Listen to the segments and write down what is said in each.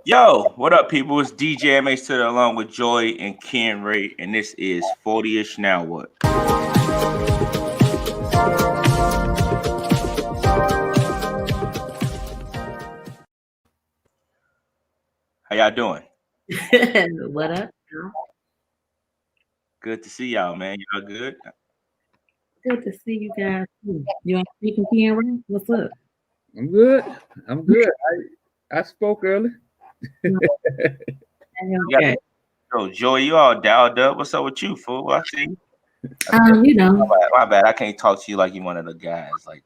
Yo, what up, people? It's DJ MH to the along with Joy and Ken Ray, and this is 40ish Now What? How y'all doing? What up? Good to see y'all, man. Y'all good? Good to see you guys too. You ain't speaking Ken? What's up? I'm good. I'm good. I spoke early. Okay. Yo, Joy, you all dialed up. What's up with you, fool? I see. You know. My bad. I can't talk to you like you one of the guys. Like,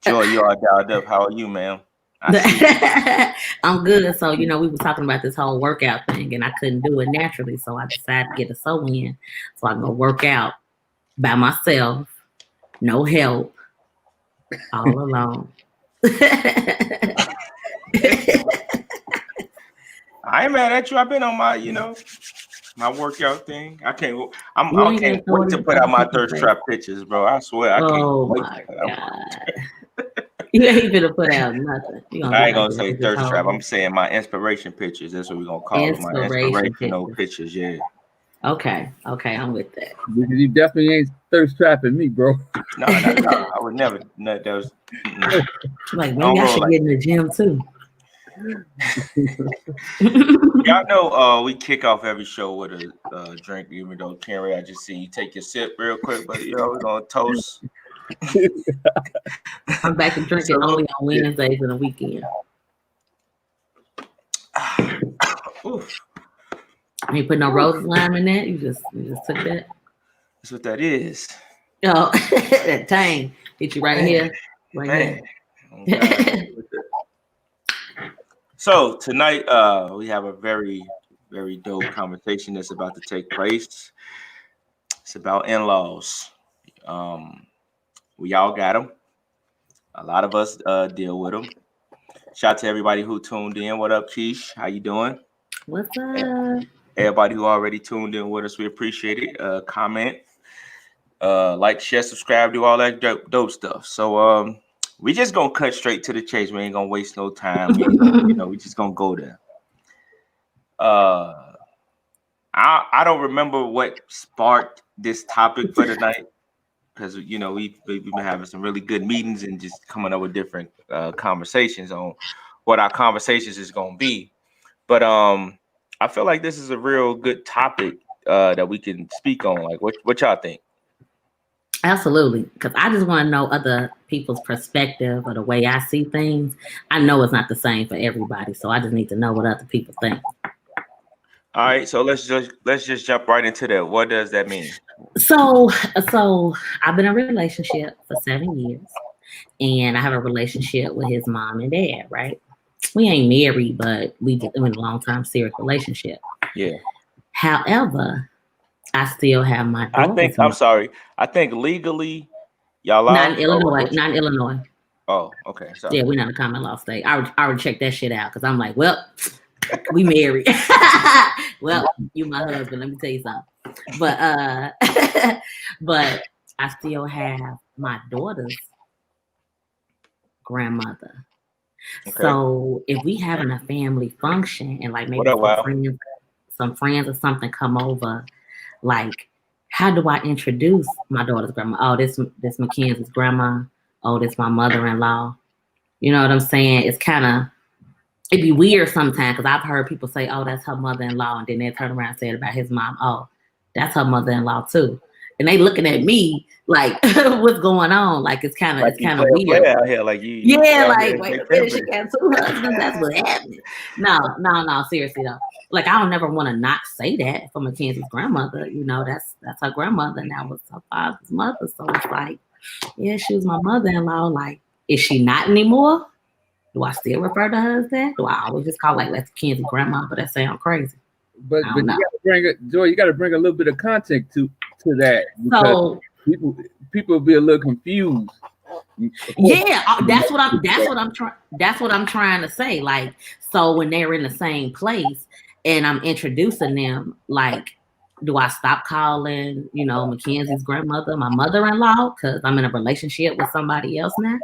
Joy, you all dialed up. How are you, man? I'm good. So, we were talking about this whole workout thing and I couldn't do it naturally. So I decided to get a sew in so I can go work out by myself, no help, all alone. I ain't mad at you. I've been on my, my workout thing. I can't wait to put out my thirst trap pictures, bro. I swear, I can't wait to put out. You ain't gonna put out nothing. I ain't gonna say thirst trap. I'm saying my inspiration pictures. That's what we're gonna call it. My inspirational pictures. Yeah. Okay, I'm with that. Because you definitely ain't thirst trapping me, bro. No. I would never. No, that was. Like, maybe I should get in the gym too. Y'all know we kick off every show with a drink, even though Kerry, I just see you take your sip real quick, but we're gonna toast. I'm back to drinking only on Wednesdays and the weekend. You ain't put no rose lime in that. You just took that. That's what that is. Oh, that tang hit you right here. Right here. So tonight we have a very, very dope conversation that's about to take place. It's about in-laws. We all got them. A lot of us deal with them. Shout out to everybody who tuned in. What up, Keish? How you doing? What's up? Everybody who already tuned in with us, we appreciate it. Comment, like, share, subscribe, do all that dope stuff. So we just gonna cut straight to the chase. We ain't gonna waste no time. We just gonna go there. I don't remember what sparked this topic for tonight, because we've been having some really good meetings and just coming up with different conversations on what our conversations is gonna be. But I feel like this is a real good topic that we can speak on. Like, what y'all think? Absolutely, because I just want to know other people's perspective or the way I see things. I know it's not the same for everybody, so I just need to know what other people think. All right, so let's just jump right into that. What does that mean? So I've been in a relationship for 7 years, and I have a relationship with his mom and dad. Right? We ain't married, but we just in a long-term serious relationship. Yeah. However, I still have my daughter. I think legally, y'all not in Illinois. Oh, okay. Sorry. Yeah, we're not a common law state. I would check that shit out because I'm like, well, we married. Well, you my husband. Let me tell you something. But I still have my daughter's grandmother. Okay. So if we having a family function and like maybe some friends or something come over, like, how do I introduce my daughter's grandma? Oh, this Mackenzie's grandma. Oh, this my mother-in-law. You know what I'm saying? It's kind of, it'd be weird sometimes because I've heard people say, oh, that's her mother-in-law. And then they turn around and say it about his mom. Oh, that's her mother-in-law too. And they looking at me like, what's going on? Like, it's kind of weird. Out here, like you. Yeah, like, wait a minute, she got two husbands. That's what happened. No, seriously though. Like, I don't never want to not say that for Mackenzie's grandmother. That's her grandmother, and that was her father's mother. So it's like, yeah, she was my mother-in-law. Like, is she not anymore? Do I still refer to her as that? Do I always just call like that's Mackenzie's grandma? But that sounds crazy. But you got to bring it, Joy. You got to bring a little bit of context to that. So people will be a little confused. Yeah, that's what I'm trying to say. Like, so when they're in the same place and I'm introducing them, like, do I stop calling, Mackenzie's grandmother my mother-in-law because I'm in a relationship with somebody else now?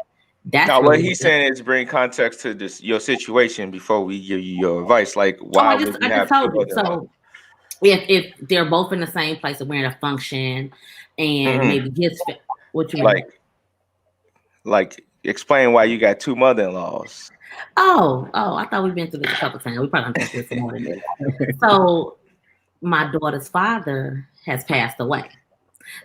That's now really what he's saying is bring context to this your situation before we give you your advice. Like, why would you have told you. So if they're both in the same place and we're in a function, and maybe what you mean? Like explain why you got two mother-in-laws. Oh, I thought we've been through this a couple times. We probably don't do some more than this. So my daughter's father has passed away.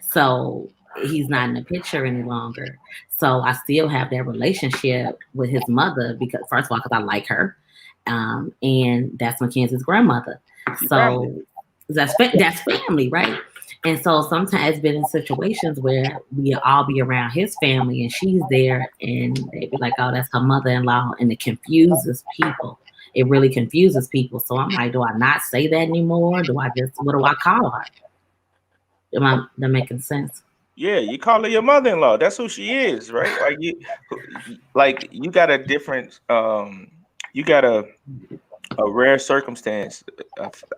So he's not in the picture any longer. So I still have that relationship with his mother because, first of all, because I like her. And that's Mackenzie's grandmother. So that's family, right? And so sometimes it's been in situations where we all be around his family and she's there and they be like, oh, that's her mother-in-law. And it confuses people. It really confuses people. So I'm like, do I not say that anymore? What do I call her? Am that making sense? Yeah, you call her your mother-in-law. That's who she is, right? Like you got a different you got a rare circumstance.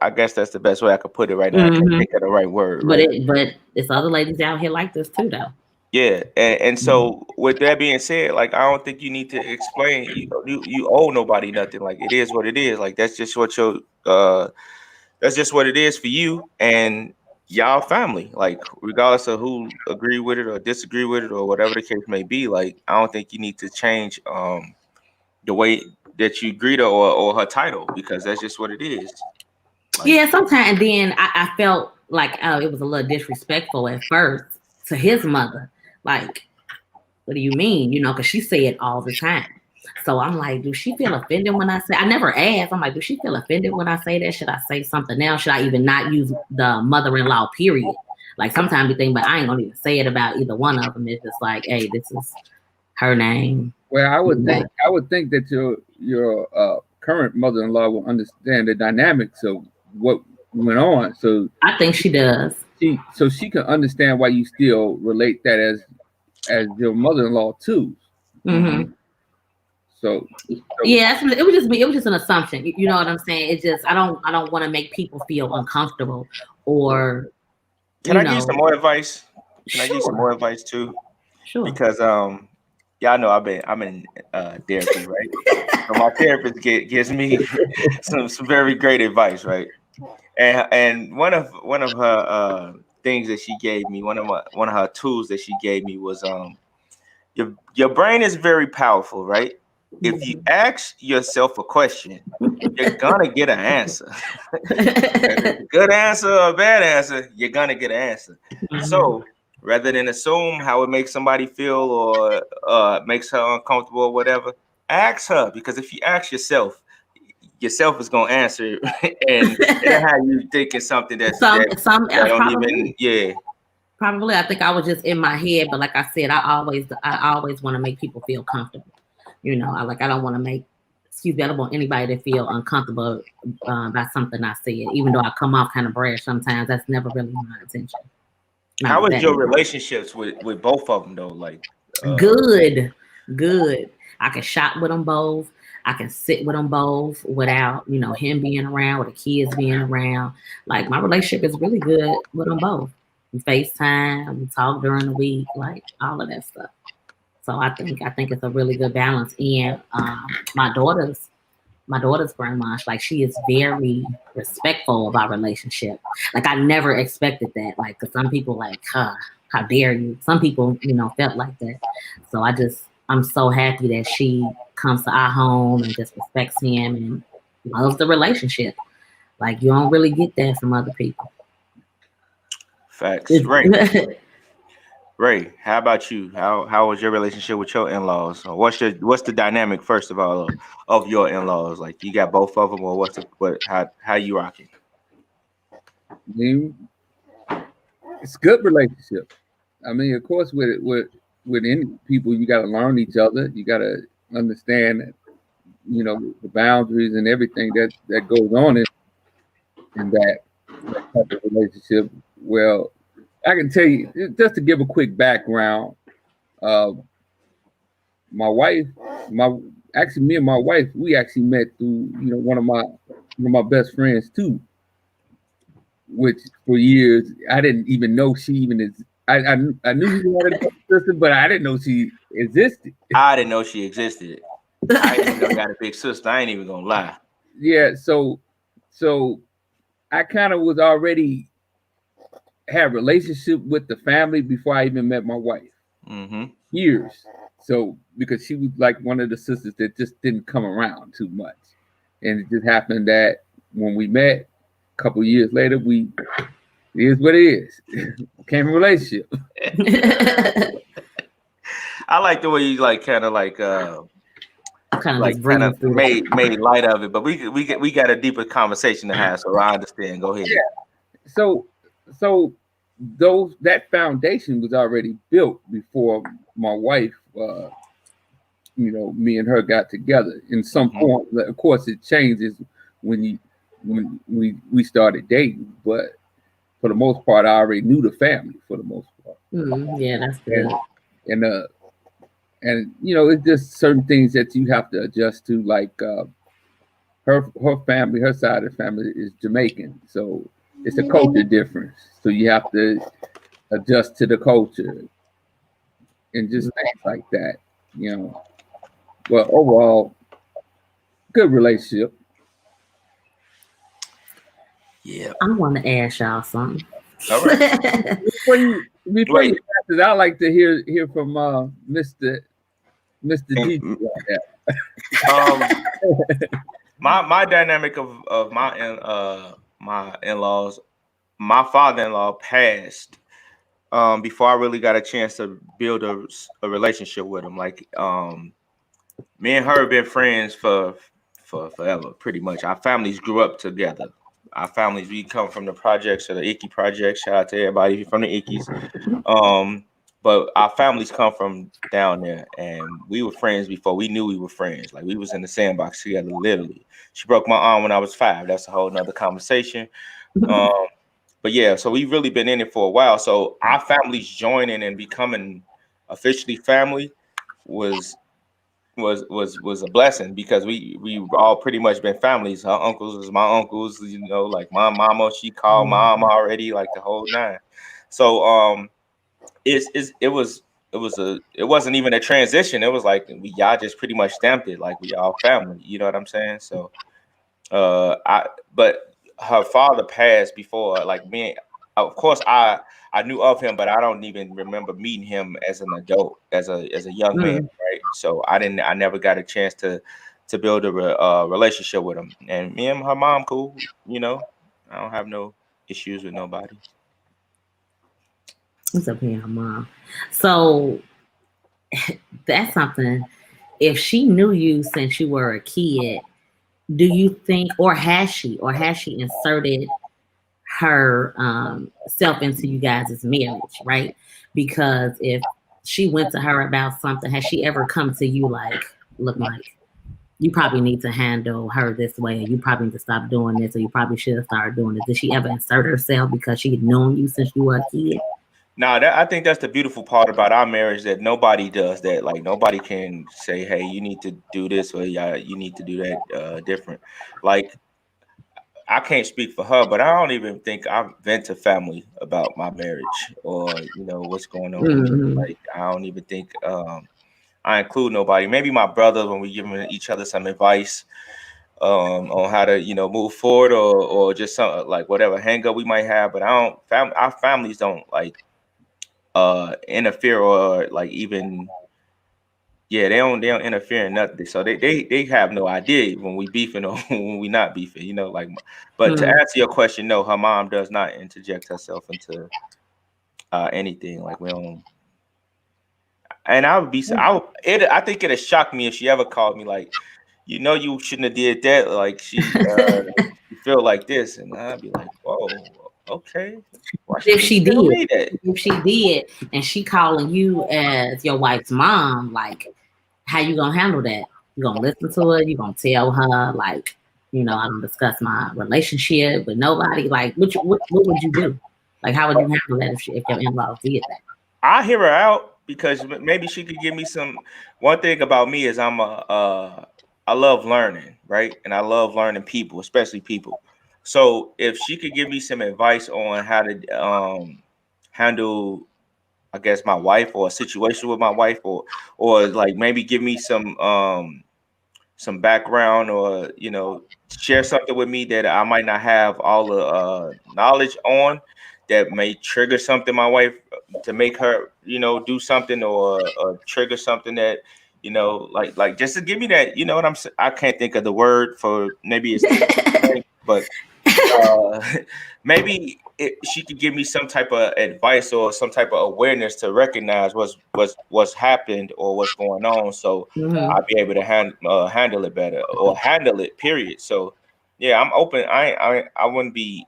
I guess that's the best way I could put it right now. I can't think of the right word. But right? But it's other ladies out here like this too, though. Yeah, and so with that being said, like I don't think you need to explain. You owe nobody nothing. Like it is what it is. Like that's just what that's just what it is for you and y'all family. Like regardless of who agree with it or disagree with it or whatever the case may be. Like I don't think you need to change the way that you greet her or her title because that's just what it is. Like, yeah, sometimes then I felt like it was a little disrespectful at first to his mother. Like, what do you mean? You know, because she say it all the time. So I'm like, do she feel offended when I say? I never asked. I'm like, do she feel offended when I say that? Should I say something else? Should I even not use the mother-in-law? Period. Like sometimes you think, but I ain't gonna even say it about either one of them. It's just like, hey, this is her name. Well, I would think that your current mother-in-law will understand the dynamics of what went on. So I think she does. She can understand why you still relate that as your mother-in-law too. Mm-hmm. So yeah, it was just an assumption. You know what I'm saying? It's just I don't want to make people feel uncomfortable or. Can I give you some more advice? Can I give you some more advice too? Sure. Because y'all know I'm in therapy, right? So my therapist gives me some very great advice, right? And one of her things that she gave me, one of her tools that she gave me was your brain is very powerful, right? If you ask yourself a question, you're gonna get an answer. Good answer or a bad answer, you're gonna get an answer. Mm-hmm. So rather than assume how it makes somebody feel or makes her uncomfortable or whatever, ask her, because if you ask yourself is gonna answer and it'll have you thinking something that don't even Probably. I think I was just in my head, but like I said, I always want to make people feel comfortable. You know, I don't want to make, I don't want anybody to feel uncomfortable by something I said, even though I come off kind of brash sometimes. That's never really my intention. How is your relationships with both of them though? Like good. I can shop with them both. I can sit with them both without, him being around or the kids being around. Like my relationship is really good with them both. We FaceTime, we talk during the week, like all of that stuff. So I think it's a really good balance. And my daughter's grandma, like she is very respectful of our relationship. Like I never expected that. Like, cause some people like, how dare you? Some people, felt like that. So I'm so happy that she comes to our home and just respects him and loves the relationship. Like you don't really get that from other people. Facts. Ray, how about you? How was your relationship with your in-laws? What's the dynamic first of all of your in-laws? Like you got both of them, or how you rocking? It's good relationship. I mean, of course, with any people, you got to learn each other. You got to understand, the boundaries and everything that goes on in that type of relationship. Well, I can tell you, just to give a quick background, my wife, me and my wife, we actually met through, one of my best friends too, which for years, I didn't even know I knew you had a sister, but I didn't know she existed. I didn't know she existed. I didn't even know you had a big sister. I ain't even gonna lie. Yeah, so I kind of was already had a relationship with the family before I even met my wife. Mm-hmm. Years. So because she was like one of the sisters that just didn't come around too much, and it just happened that when we met, a couple years later, it is what it is. Became a relationship. I like the way you like kind of like made light of it, but we got a deeper conversation to have, so I understand. Go ahead. Yeah. So that foundation was already built before my wife, me and her got together. In some point, of course, it changes when we started dating, but for the most part, I already knew the family for the most part. Yeah, that's good. And it's just certain things that you have to adjust to, like her family, her side of the family is Jamaican, so it's a culture difference. So you have to adjust to the culture and just things like that, Well, overall, good relationship. Yeah. I want to ask y'all something. All right. Before you ask it, I'd like to hear from Mr. D. My dynamic of my in-laws, my father-in-law passed before I really got a chance to build a relationship with him. Like me and her have been friends for forever, pretty much. Our families grew up together. Our families, we come from the projects or the Icky project. Shout out to everybody from the Ickies. But our families come from down there, and we were friends before we knew we were friends. Like we was in the sandbox together, literally. She broke my arm when I was 5. That's a whole nother conversation. But yeah, so we've really been in it for a while. So our families joining and becoming officially family was a blessing, because we all pretty much been families. Her uncles was my uncles, like my mama, she called mom already, like the whole 9. So it wasn't even a transition. It was like y'all just pretty much stamped it like we all family. You know what I'm saying? So but her father passed before, like me. Of course, I knew of him, but I don't even remember meeting him as an adult, as a young man, right? So I never got a chance to build a relationship with him. And me and her mom, cool. I don't have no issues with nobody. It's okay, mom. So that's something. If she knew you since you were a kid, do you think, or has she inserted her self into you guys' marriage, right? Because if she went to her about something, has she ever come to you like, look, Mike, you probably need to handle her this way, or you probably need to stop doing this, or you probably should have started doing this? Did she ever insert herself because she had known you since you were a kid? No, I think that's the beautiful part about our marriage, that nobody does that. Like nobody can say, "Hey, you need to do this," or "Yeah, you need to do that different." Like I can't speak for her, but I don't even think I vent to family about my marriage or what's going on with me. Like I don't even think I include nobody. Maybe my brother, when we give each other some advice on how to move forward, or just some like whatever hang up we might have. But our families don't like interfere, or like even they don't interfere in nothing. So they have no idea when we beefing or when we not beefing, like. But to answer your question, no, her mom does not interject herself into anything. Like we don't. And I think it'd shock me if she ever called me like, you shouldn't have did that. Like she feel like this, and I'd be like, whoa, okay. If she did, and she calling you as your wife's mom, like, how you gonna handle that? You gonna listen to her? You gonna tell her like, I don't discuss my relationship with nobody? Like, what would you do? Like, how would you handle that if your in-laws did that? I hear her out, because maybe she could give me some. One thing about me is I love learning, right? And I love learning people, especially people. So if she could give me some advice on how to handle I guess my wife, or a situation with my wife, or like maybe give me some background, or share something with me that I might not have all the knowledge on, that may trigger something my wife, to make her do something, or trigger something that like just to give me that, what I'm saying. I can't think of the word for, maybe it's but maybe she could give me some type of advice or some type of awareness to recognize what's happened or what's going on, so I'll be able to handle it better, or handle it, period. So yeah, I'm open. I wouldn't be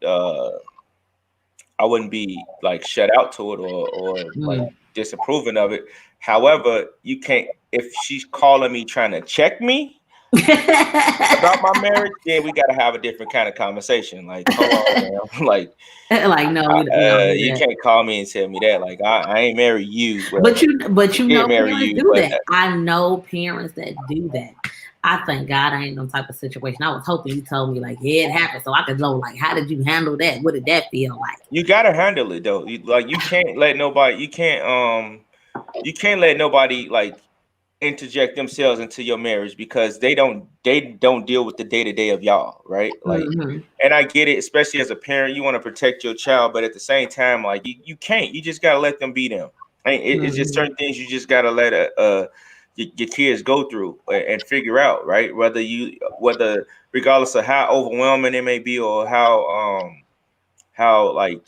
like shut out to it, or like disapproving of it. However, you can't, if she's calling me trying to check me about my marriage, then we got to have a different kind of conversation. Like, hold on, man. Like no, you can't call me and tell me that. Like, I ain't married you. Well, but you know, parents you, do that. I know parents that do that. I thank God I ain't no type of situation. I was hoping you told me like, yeah, it happened, so I could know like, how did you handle that? What did that feel like? You gotta handle it though. You can't let nobody. You can't let nobody like interject themselves into your marriage, because they don't deal with the day-to-day of y'all, right? Like, and I get it, especially as a parent, you want to protect your child, but at the same time, like you can't. You just gotta let them be them. It's just certain things you just gotta let your kids go through and figure out, right? Whether regardless of how overwhelming it may be, or how like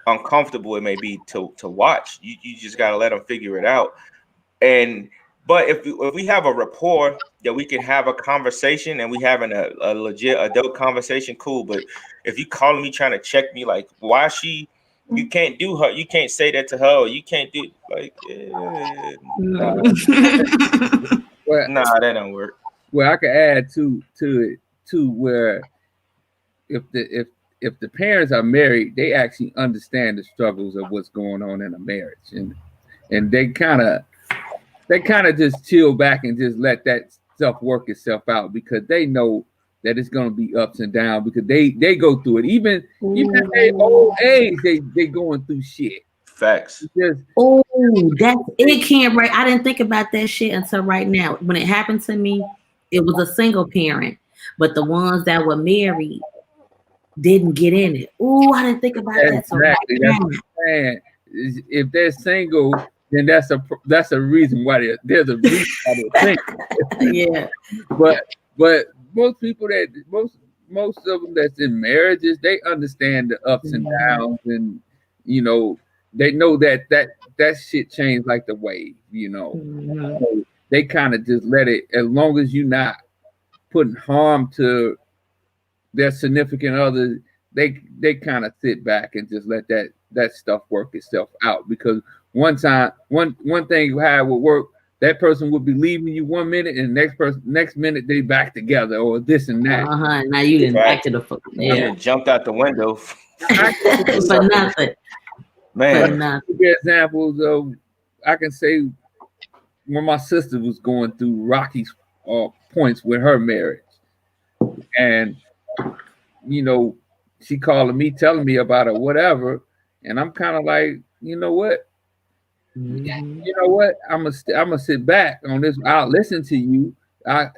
uncomfortable it may be to watch, you just gotta let them figure it out. But if we have a rapport that we can have a conversation, and we having a legit adult conversation, cool. But if you calling me trying to check me, like, why you can't do her, you can't say that to her, or you can't do like, nah. Well, nah, that don't work. Well, I could add to it too, where if the parents are married, they actually understand the struggles of what's going on in a marriage, and they kind of just chill back and just let that stuff work itself out, because they know that it's gonna be ups and downs, because they go through it. Even at their old age, they going through shit. Facts. That's it, can't right. I didn't think about that shit until right now. When it happened to me, it was a single parent, but the ones that were married didn't get in it. I didn't think about that. So exactly. That's what I'm saying. If they're single, then that's a reason why there's a reason why they're single. Yeah. But most people most of them that's in marriages, they understand the ups and downs, and they know that shit changed like the wave, So they kind of just let it, as long as you're not putting harm to their significant other, they kind of sit back and just let that stuff work itself out. Because one thing you have would work, that person would be leaving you 1 minute, and next minute they back together, or this and that. Now you didn't back to the foot. Yeah, jumped out the window for nothing. Man, for nothing. Examples of, I can say, when my sister was going through rocky points with her marriage, and she calling me, telling me about it, whatever, and I'm kind of like, you know what, I'm gonna sit back on this. I'll listen to you. I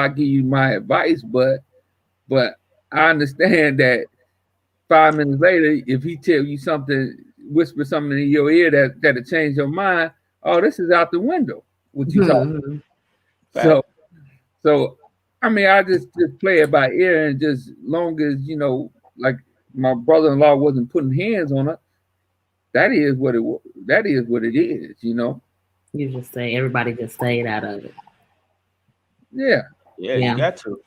give you my advice, but I understand that 5 minutes later, if he tell you something, whisper something in your ear that'll change your mind, oh, this is out the window. What you talking? So I mean, I just play it by ear, and just long as like my brother-in-law wasn't putting hands on her, that is what it is. You just say, everybody just stayed out of it. Yeah. You got to.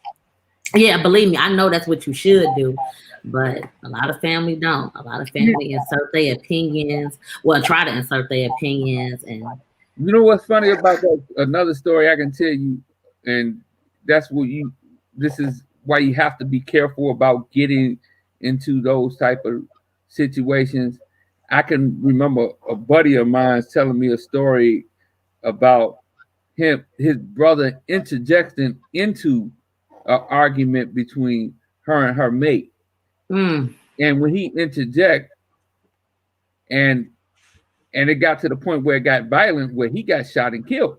Yeah, believe me, I know that's what you should do, but a lot of family don't. A lot of family insert their opinions. Well, try to insert their opinions. And you know what's funny about that? Another story I can tell you, and that's what this is why you have to be careful about getting into those type of situations. I can remember a buddy of mine telling me a story about his brother interjecting into an argument between her and her mate. And when he interject, and and it got to the point where it got violent, where he got shot and killed.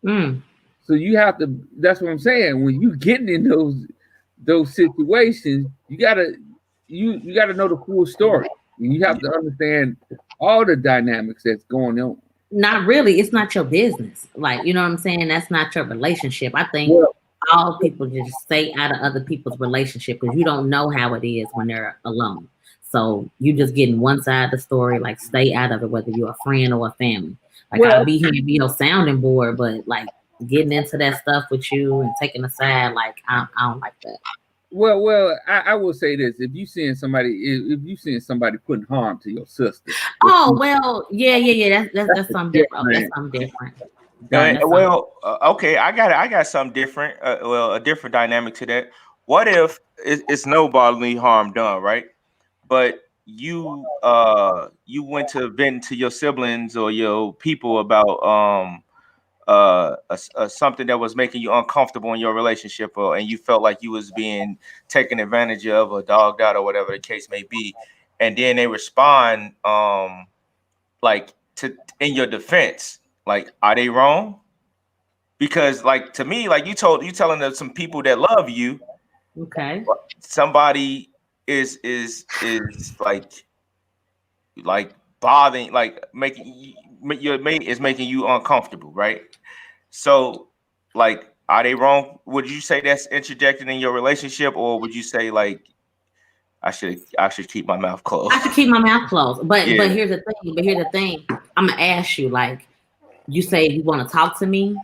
Mm. So you have to. That's what I'm saying. When you getting in those situations, you gotta know the full story. You have to understand all the dynamics that's going on. Not really. It's not your business. Like, you know what I'm saying? That's not your relationship. I think all people just stay out of other people's relationship because you don't know how it is when they're alone. So you just getting one side of the story. Like, stay out of it, whether you're a friend or a family. Like, I'll be here to be your sounding board, but like getting into that stuff with you and taking a side, like I don't like that. Well, I will say this: if you seeing somebody putting harm to your sister, yeah, that's something different. That's something different. Okay, I got something different. A different dynamic to that. What if it's no bodily harm done, right? But you went to vent to your siblings or your people about something that was making you uncomfortable in your relationship, and you felt like you was being taken advantage of or dogged out or whatever the case may be, and then they respond like to in your defense, like, are they wrong? Because like, to me, like, you telling them some people that love you, okay, somebody is like bothering, like making your mate is making you uncomfortable, right? So, like, are they wrong? Would you say that's interjected in your relationship, or would you say like I should keep my mouth closed? I should keep my mouth closed. But here's the thing. I'm gonna ask you, like, you say you want to talk to me.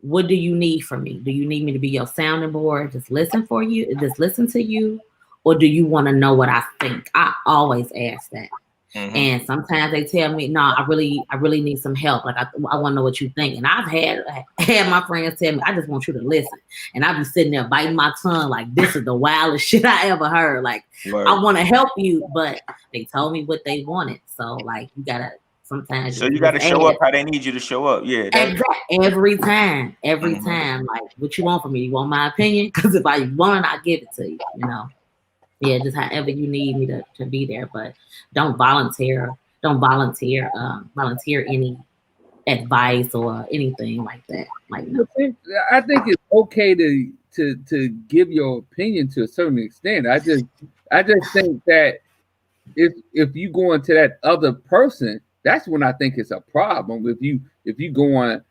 What do you need from me? Do you need me to be your sounding board? Just listen to you, or do you want to know what I think? I always ask that. Mm-hmm. And sometimes they tell me, no, I really need some help. Like, I want to know what you think. And I've had my friends tell me, I just want you to listen. And I'll be sitting there biting my tongue like, this is the wildest shit I ever heard. Like, word. I want to help you, but they told me what they wanted. So like, you gotta sometimes. So you gotta show up how they need you to show up. Yeah. Every time. Like, what you want from me? You want my opinion? Because if I want, I'll give it to you. You know. Yeah, just however you need me to be there, but don't volunteer any advice or anything like that. Like, no. I think it's okay to give your opinion to a certain extent. I just think that if you go into that other person, that's when I think it's a problem. If you go on,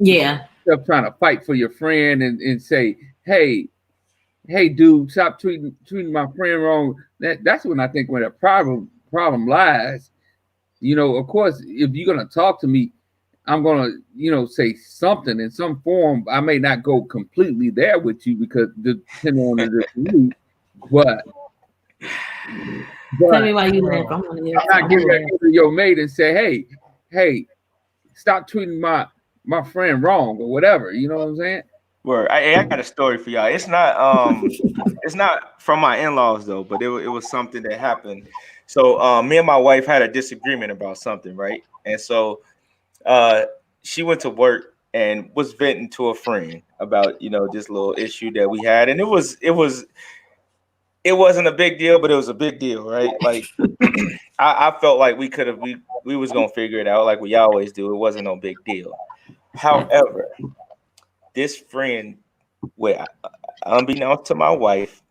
trying to fight for your friend and say, hey, dude, stop treating my friend wrong. That's when I think where the problem lies. You know, of course, if you're gonna talk to me, I'm gonna, say something in some form. I may not go completely there with you because depending on the mood, but tell me why you laugh. I'm not getting back to your mate and say, hey, stop treating my friend wrong or whatever. You know what I'm saying? Word. I got a story for y'all. It's not from my in-laws though, but it was something that happened. So me and my wife had a disagreement about something, right? And so she went to work and was venting to a friend about this little issue that we had, and it wasn't a big deal, but it was a big deal, right? Like I felt like we was gonna figure it out like we always do. It wasn't no big deal. However, this friend, unbeknownst to my wife,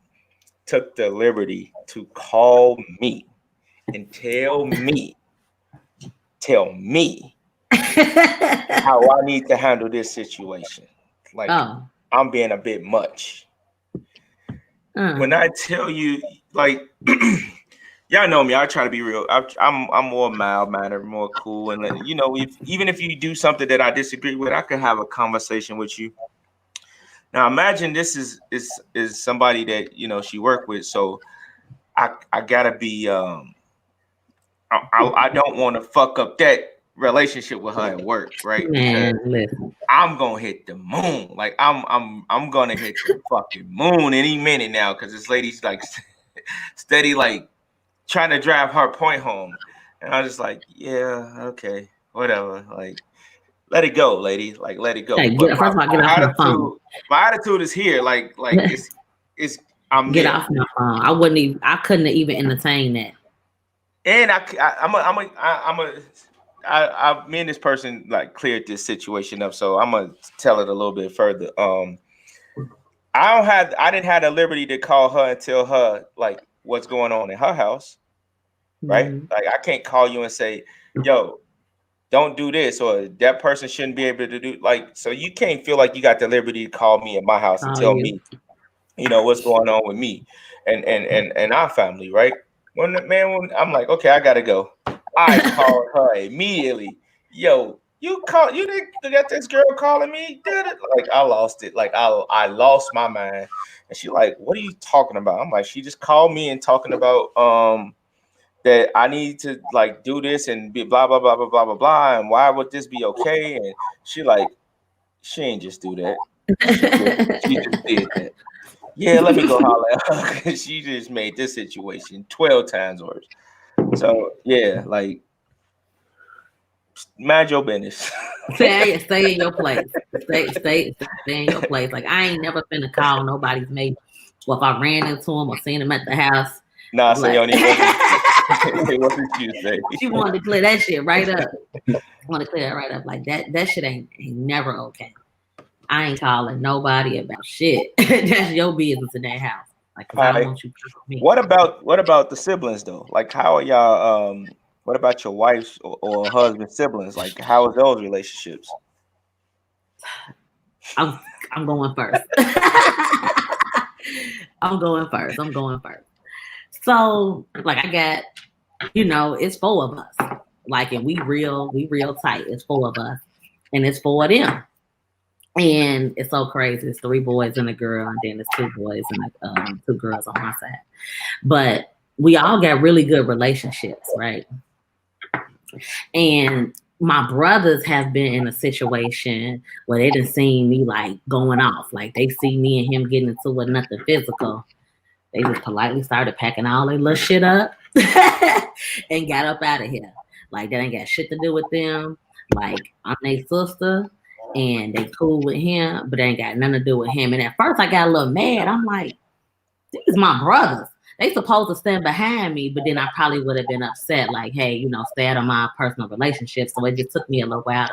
took the liberty to call me and tell me how I need to handle this situation. Like, I'm being a bit much. When I tell you, like, y'all know me, I try to be real. I'm more mild-mannered, more cool, and even if you do something that I disagree with, I could have a conversation with you. Now, imagine this is somebody that she worked with, so I gotta be. I don't want to fuck up that relationship with her at work, right? Man, listen. I'm gonna hit the moon. Like, I'm gonna hit the fucking moon any minute now, because this lady's like steady, like, trying to drive her point home, and I was just like, yeah, okay, whatever. Like, let it go, lady. Like, let it go. Hey, get off my phone. My attitude is here. Like it's. I'm get there. Off my phone. I couldn't even entertain that. And I'm a me and this person like cleared this situation up, so I'm gonna tell it a little bit further. I didn't have the liberty to call her and tell her like what's going on in her house, right? Mm-hmm. Like I can't call you and say, yo, don't do this, or that person shouldn't be able to do like, so you can't feel like you got the liberty to call me at my house and tell me, you know, what's going on with me and our family, right? When I'm like, okay, I gotta go. I called her immediately. Yo, you didn't get this girl calling me? Did it? Like I lost it. Like I lost my mind. And she like, what are you talking about? I'm like, she just called me and talking about that I need to like do this and be blah blah blah blah blah blah blah. And why would this be okay? And she like, she ain't just do that. She just did that. Yeah, let me go holler at her because she just made this situation 12 times worse. So yeah, like mind your business. Stay in your place. Stay in your place. Like I ain't never finna call nobody's mate. Well, if I ran into him or seen him at the house. Nah, so it wasn't Tuesday. She wanted to clear that shit right up. Want to clear that right up. Like that shit ain't never okay. I ain't calling nobody about shit. That's your business in that house. Like I don't want you to me. What about the siblings though? Like how are y'all what about your wife's or husband's siblings? Like how is those relationships? I'm going first. I'm going first. So like I got, you know, it's 4 of us. Like and we real tight. It's 4 of us. And it's 4 of them. And it's so crazy. It's 3 boys and a girl, and then it's 2 boys and 2 girls on my side. But we all got really good relationships, right? And my brothers have been in a situation where they done seen me like going off. Like they see me and him getting into it, nothing physical. They just politely started packing all their little shit up and got up out of here. Like that ain't got shit to do with them. Like I'm their sister and they cool with him, but they ain't got nothing to do with him. And at first I got a little mad. I'm like, these my brothers. They supposed to stand behind me, but then I probably would have been upset, like, hey, you know, stay out of my personal relationship. So it just took me a little while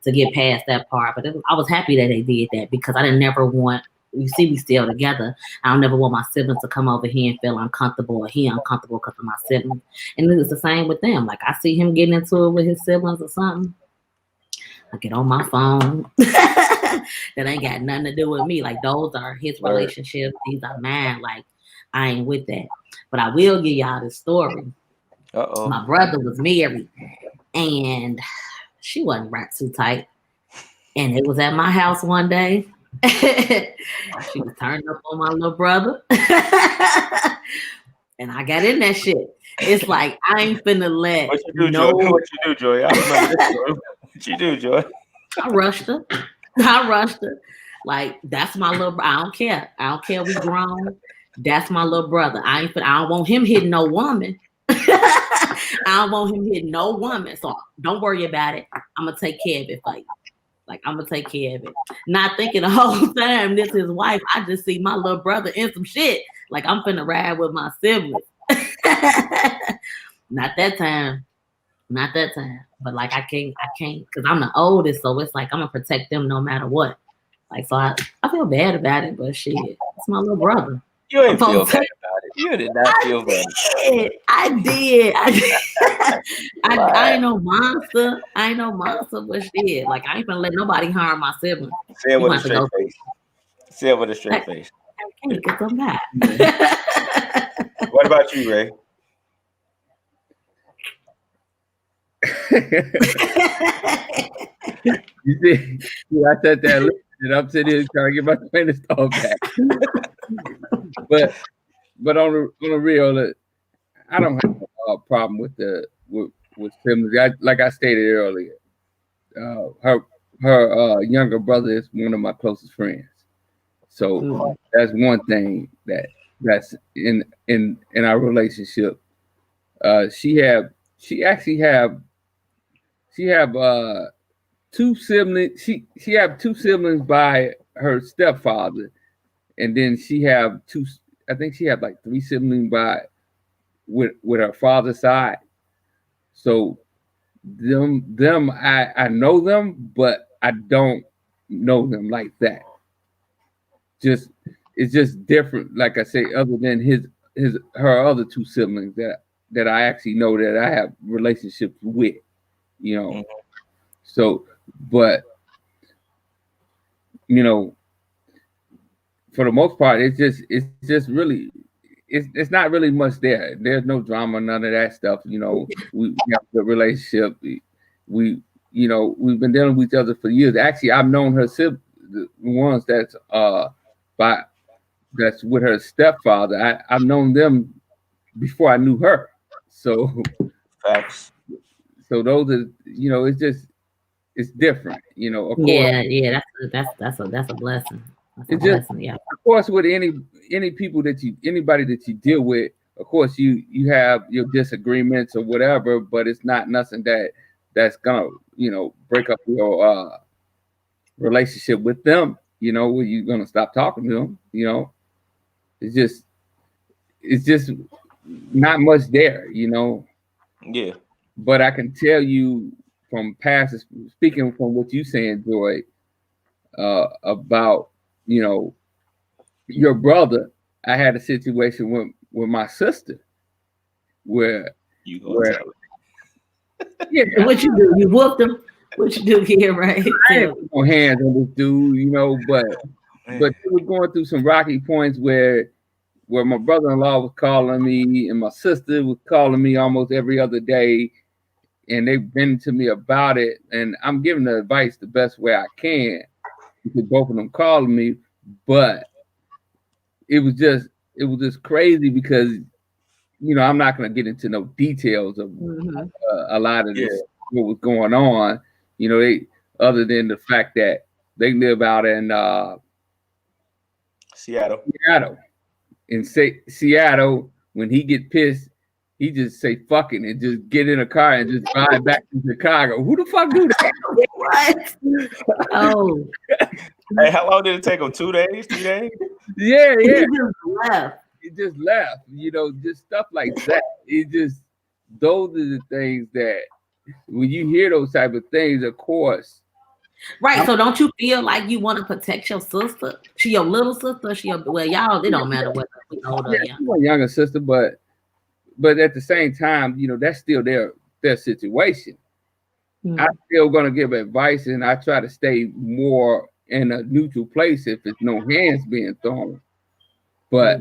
to get past that part. But I was happy that they did that because I didn't never want, you see, we still together. I don't never want my siblings to come over here and feel uncomfortable or he uncomfortable because of my siblings. And it's the same with them. Like I see him getting into it with his siblings or something. I get on my phone. That ain't got nothing to do with me. Like those are his relationships. These are mine. Like I ain't with that. But I will give y'all this story. Uh-oh. My brother was married and she wasn't wrapped too tight. And it was at my house one day. She was turning up on my little brother. And I got in that shit. It's like I ain't finna let What you do, Joy? I remember this story. What you do, Joy? I rushed her. Like that's my little. I don't care. We grown. That's my little brother. I don't want him hitting no woman. I don't want him hitting no woman. So don't worry about it. I'm gonna take care of it for you. Like I'm gonna take care of it. Not thinking the whole time this is his wife. I just see my little brother in some shit. Like I'm finna ride with my siblings. Not that time. But like I can't because I'm the oldest, so it's like I'm gonna protect them no matter what. Like so I feel bad about it, but shit, it's my little brother. You ain't feel bad about it. You did not feel bad. I did. I ain't no monster. But shit. Like I ain't gonna let nobody harm my siblings. Say it with a straight face. Say it with a straight face. I can't get them back. What about you, Ray? You see, I said that and I'm sitting here trying to get my train of thought back. but on the real, I don't have a problem with siblings. Like I stated earlier, her younger brother is one of my closest friends. So that's one thing that's in our relationship. She actually have 2 siblings. She have 2 siblings by her stepfather, and then she have 2. I think she have like 3 siblings with her father's side. So them I know them, but I don't know them like that. Just it's just different, like I say, other than her other two siblings that I actually know that I have relationships with, you know. Mm-hmm. So, but you know, for the most part, it's just really it's not really much there. There's no drama, none of that stuff. You know, we have a good relationship. We we've been dealing with each other for years. Actually, I've known her siblings, the ones that's with her stepfather. I've known them before I knew her. So facts. So those are, it's different, of course. Yeah, that's a blessing. That's a blessing, yeah. Of course, with anybody that you deal with, of course you have your disagreements or whatever, but it's not nothing that's gonna, break up your relationship with them, where you're gonna stop talking to them, It's just not much there, Yeah. But I can tell you from past, speaking from what you're saying, Joy, about, your brother. I had a situation with my sister where you go tell it. Yeah, what you do? You whooped him. What you do here, right? I ain't put no hands on this dude, but we were going through some rocky points where my brother-in-law was calling me and my sister was calling me almost every other day, and they've been to me about it, and I'm giving the advice the best way I can because both of them calling me, but it was just crazy because I'm not going to get into no details of a lot of this what was going on, they other than the fact that they live out in Seattle. In Seattle, when he get pissed, he just say fuck it and just get in a car and just drive back to Chicago. Who the fuck do that? What? Oh. Hey, how long did it take him? 2 days? 3 days? Yeah. He just left. He just left. Just stuff like that. Those are the things that when you hear those type of things, of course. Right. So don't you feel like you want to protect your sister? She your little sister? Y'all, it don't matter whether we older or young. She's my younger sister, but at the same time, that's still their situation. I'm still gonna give advice, and I try to stay more in a neutral place if it's no hands being thrown. But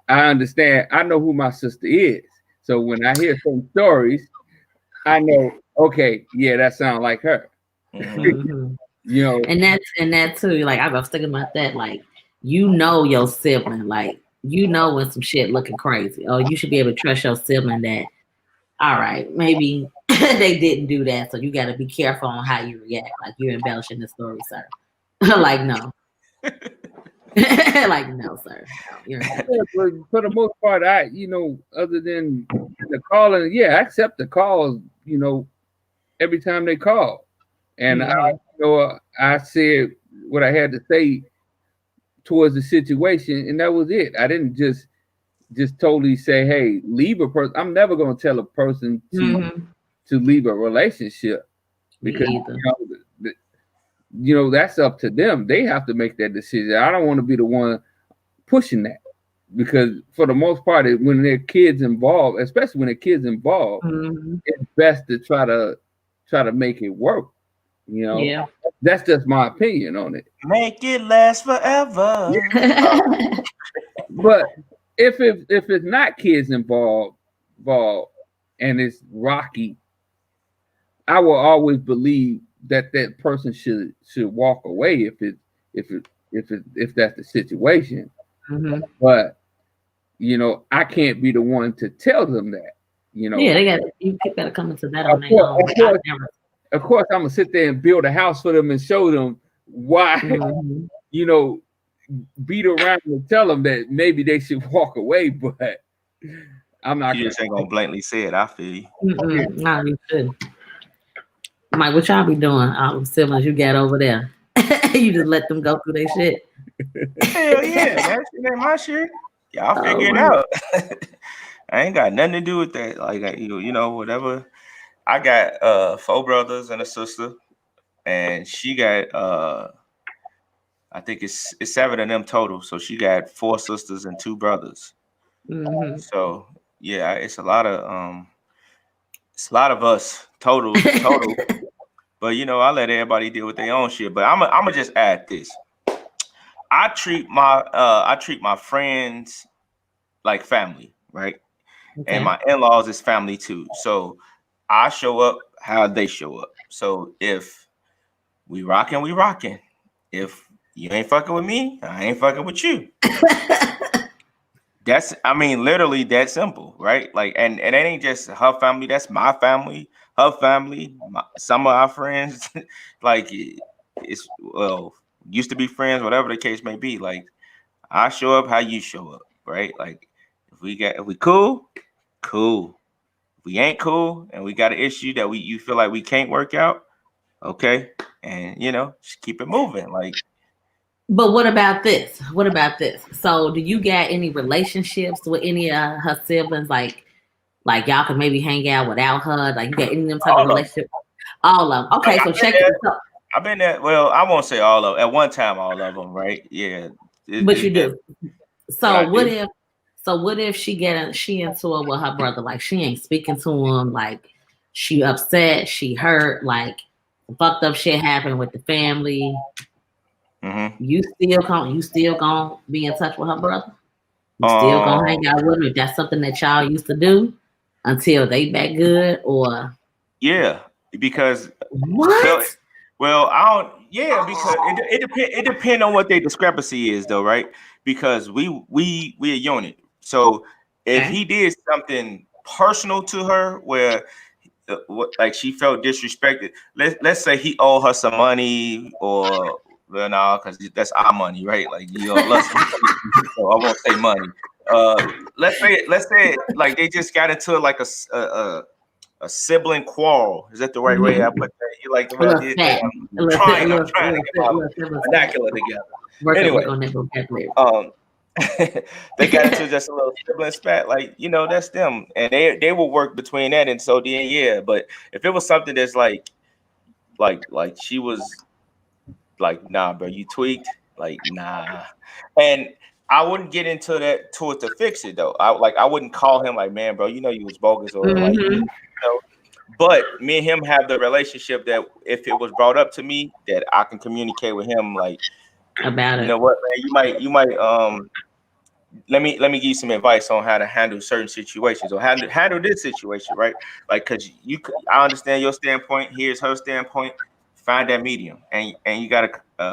I understand. I know who my sister is, so when I hear some stories, I know. Okay, yeah, that sounds like her. And that too. Like I was thinking about that. Like your sibling. Like when some shit looking crazy. Or you should be able to trust your sibling that. All right, maybe they didn't do that, so you got to be careful on how you react. Like you're embellishing the story, sir. Like no. Like no, sir. No, for the most part, other than the calling, I accept the calls. Every time they call, and I said what I had to say towards the situation, and that was it. I didn't just totally say, "Hey, leave a person." I'm never going to tell a person to leave a relationship because that's up to them. They have to make that decision. I don't want to be the one pushing that because for the most part, when there are kids involved, especially when there are kids involved, it's best to try to make it work. Yeah, that's just my opinion on it. Make it last forever. But if it's not kids involved and it's rocky, I will always believe that person should walk away if that's the situation. But I can't be the one to tell them that. You gotta come into that on their own. Of course, I'm gonna sit there and build a house for them and show them why. Beat around and tell them that maybe they should walk away, but I'm not. You just ain't gonna blatantly say it. I feel you. No, you should. Mike, what y'all be doing? All them siblings you got over there. You just let them go through their shit. Hell yeah, that shit ain't my shit. Y'all figure it out. I ain't got nothing to do with that. Like whatever. I got 4 brothers and a sister, and she got I think it's 7 of them total. So she got 4 sisters and 2 brothers. Mm-hmm. So yeah, it's a lot of us total. But you know, I let everybody deal with their own shit. But I'm gonna just add this. I treat my friends like family, right? Okay. And my in-laws is family too. So I show up how they show up. So if we rocking, we rocking. If you ain't fucking with me, I ain't fucking with you. That's, I mean, literally that simple, right? Like, and it ain't just her family. That's my family, her family, some of our friends. Like, it's, well, used to be friends, whatever the case may be. Like, I show up how you show up, right? Like, if we cool, cool. If we ain't cool and we got an issue that you feel like we can't work out, okay, and you know, just keep it moving. Like, but what about this? What about this? So, do you got any relationships with any of her siblings? Like y'all can maybe hang out without her. Like, you got any of them type of relationships? All of them. Okay, like, so check it out. I've been there. Well, I won't say all of them. At one time, all of them, right? Yeah. But you do. So what if? So what if she into it with her brother? Like, she ain't speaking to him. Like, she upset. She hurt. Like, fucked up shit happened with the family. Mm-hmm. You still gonna be in touch with her brother? You still gonna hang out with him if that's something that y'all used to do until they back good, or? Yeah, because what? Well, I don't. Yeah, because it depends on what their discrepancy is, though, right? Because we a unit. So if he did something personal to her, where like she felt disrespected, let's say he owed her some money, or well, no, because that's our money, right? Like, you know, so I won't say money. Let's say like they just got into like a sibling quarrel. Is that the right way I put that? You like the way I did that? I'm trying to get my vernacular together. Anyway, they got into just a little sibling spat. Like, you know, that's them, and they will work between that. And so then, yeah. But if it was something that's like she was like, nah, bro, you tweaked. Like, nah, and I wouldn't get into that to fix it though. I wouldn't call him like, man, bro, you know you was bogus, or like, you know. But me and him have the relationship that if it was brought up to me, that I can communicate with him like about it. You know what, man? You might let me give you some advice on how to handle certain situations, or handle this situation, right? Like, cause I understand your standpoint. Here's her standpoint. Find that medium, and you gotta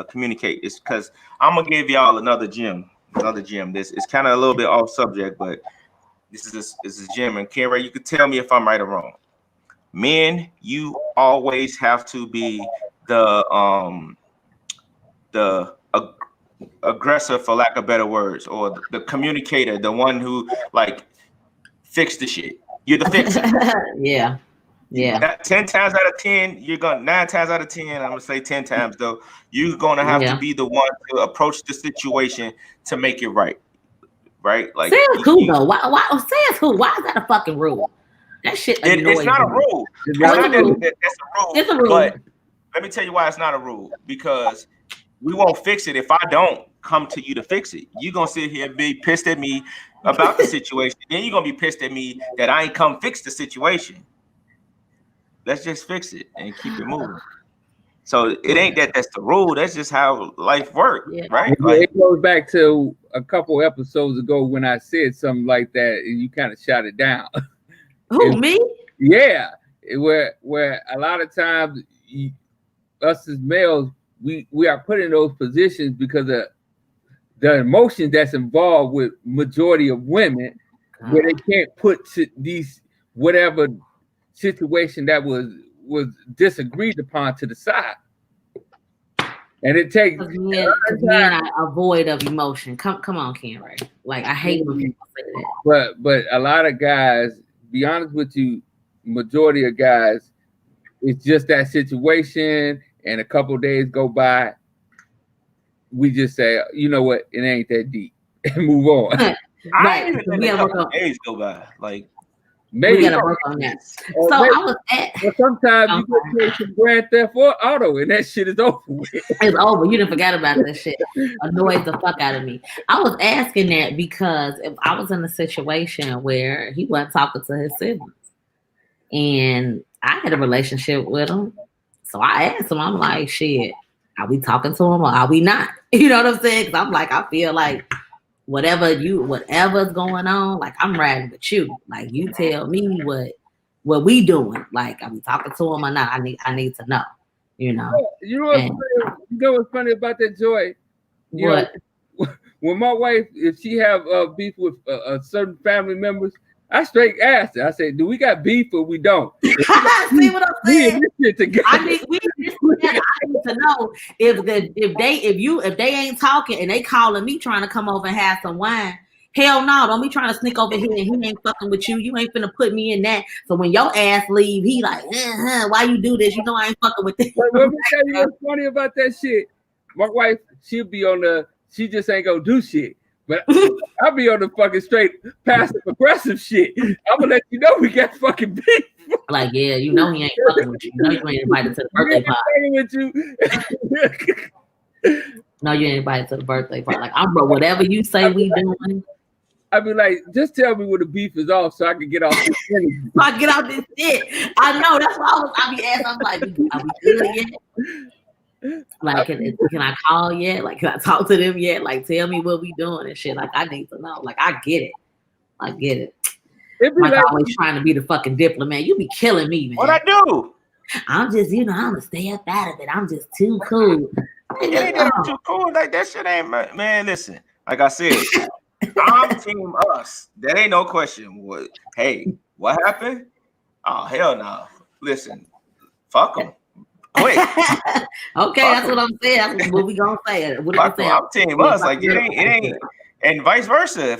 communicate. It's because I'm gonna give y'all another gem. This is kind of a little bit off subject, but this is gem. And Ken Ray, you could tell me if I'm right or wrong. Men, you always have to be the aggressor, for lack of better words, or the communicator, the one who like fix the shit. You're the fixer. Yeah. 10 times out of 10, you're gonna 9 times out of 10. I'm gonna say 10 times though. You're gonna have to be the one to approach the situation to make it right. Right? Like, say it's cool though. Why say it's cool? Why is that a fucking rule? That shit. It's not a rule. It's not a rule. It's a rule. But let me tell you why it's not a rule. Because we won't fix it if I don't come to you to fix it. You're gonna sit here and be pissed at me about the situation. Then you're gonna be pissed at me that I ain't come fix the situation. Let's just fix it and keep it moving. So it ain't that's the rule. That's just how life works, right? Like, it goes back to a couple episodes ago when I said something like that, and you kind of shot it down. Who, me? Yeah, where a lot of times us as males, we are put in those positions because of the emotion that's involved with majority of women, where they can't put these whatever situation that was disagreed upon to the side, and it takes men are avoid of emotion. Come on, Ken Ray. Like, I hate when people say that. But a lot of guys, be honest with you, majority of guys, it's just that situation, and a couple of days go by, we just say, you know what, it ain't that deep, and move on. I ain't even let a couple days go by. Like, Maybe. We gotta work on that. So maybe, I was at. But sometimes you can play some Grand Theft Auto, and that shit is over with. It's over. You didn't forget about that shit. Annoys the fuck out of me. I was asking that because if I was in a situation where he wasn't talking to his siblings, and I had a relationship with him, so I asked him. I'm like, shit, are we talking to him or are we not? You know what I'm saying? Because I'm like, I feel like whatever's going on, like I'm riding with you. Like you tell me what we doing. Like, are we talking to him or not? I need to know. You know. You know what's funny about that, Joy? What? When my wife, if she have beef with certain family members, I straight ask her. I say, "Do we got beef or we don't?" See what I'm saying? I need to know if they ain't talking and they calling me trying to come over and have some wine. Hell no, don't be trying to sneak over here and he ain't fucking with you. You ain't finna put me in that. So when your ass leave, he like, why you do this? You know I ain't fucking with this. Let me tell you what's funny about that shit. My wife, she'll be on she just ain't gonna do shit. But I'll be on the fucking straight passive aggressive shit. I'm gonna let you know we got fucking beef. Like, yeah, you know he ain't fucking with you. You know you ain't invited to the birthday party. No, you ain't invited to the birthday party. Like, I'm bro, whatever you say we doing. I be like, just tell me when the beef is off so I can get off this thing. So I get out this shit. I know, that's why I be asking. I'm like, are we good yet? Like, can I call yet? Like, can I talk to them yet? Like, tell me what we doing and shit. Like, I need to know. Like, I get it. Like always trying to be the fucking diplomat. You be killing me, man. What I do? I'm just, I'm gonna stay up out of it. I'm just too cool. It ain't that I'm too cool. Like, that shit ain't, man, listen. Like I said, I'm team us. That ain't no question. Hey, what happened? Oh, hell no. Listen, fuck them. Quick. Okay, that's what I'm saying. That's what we gonna say. I'm team us. Like, it ain't, and vice versa.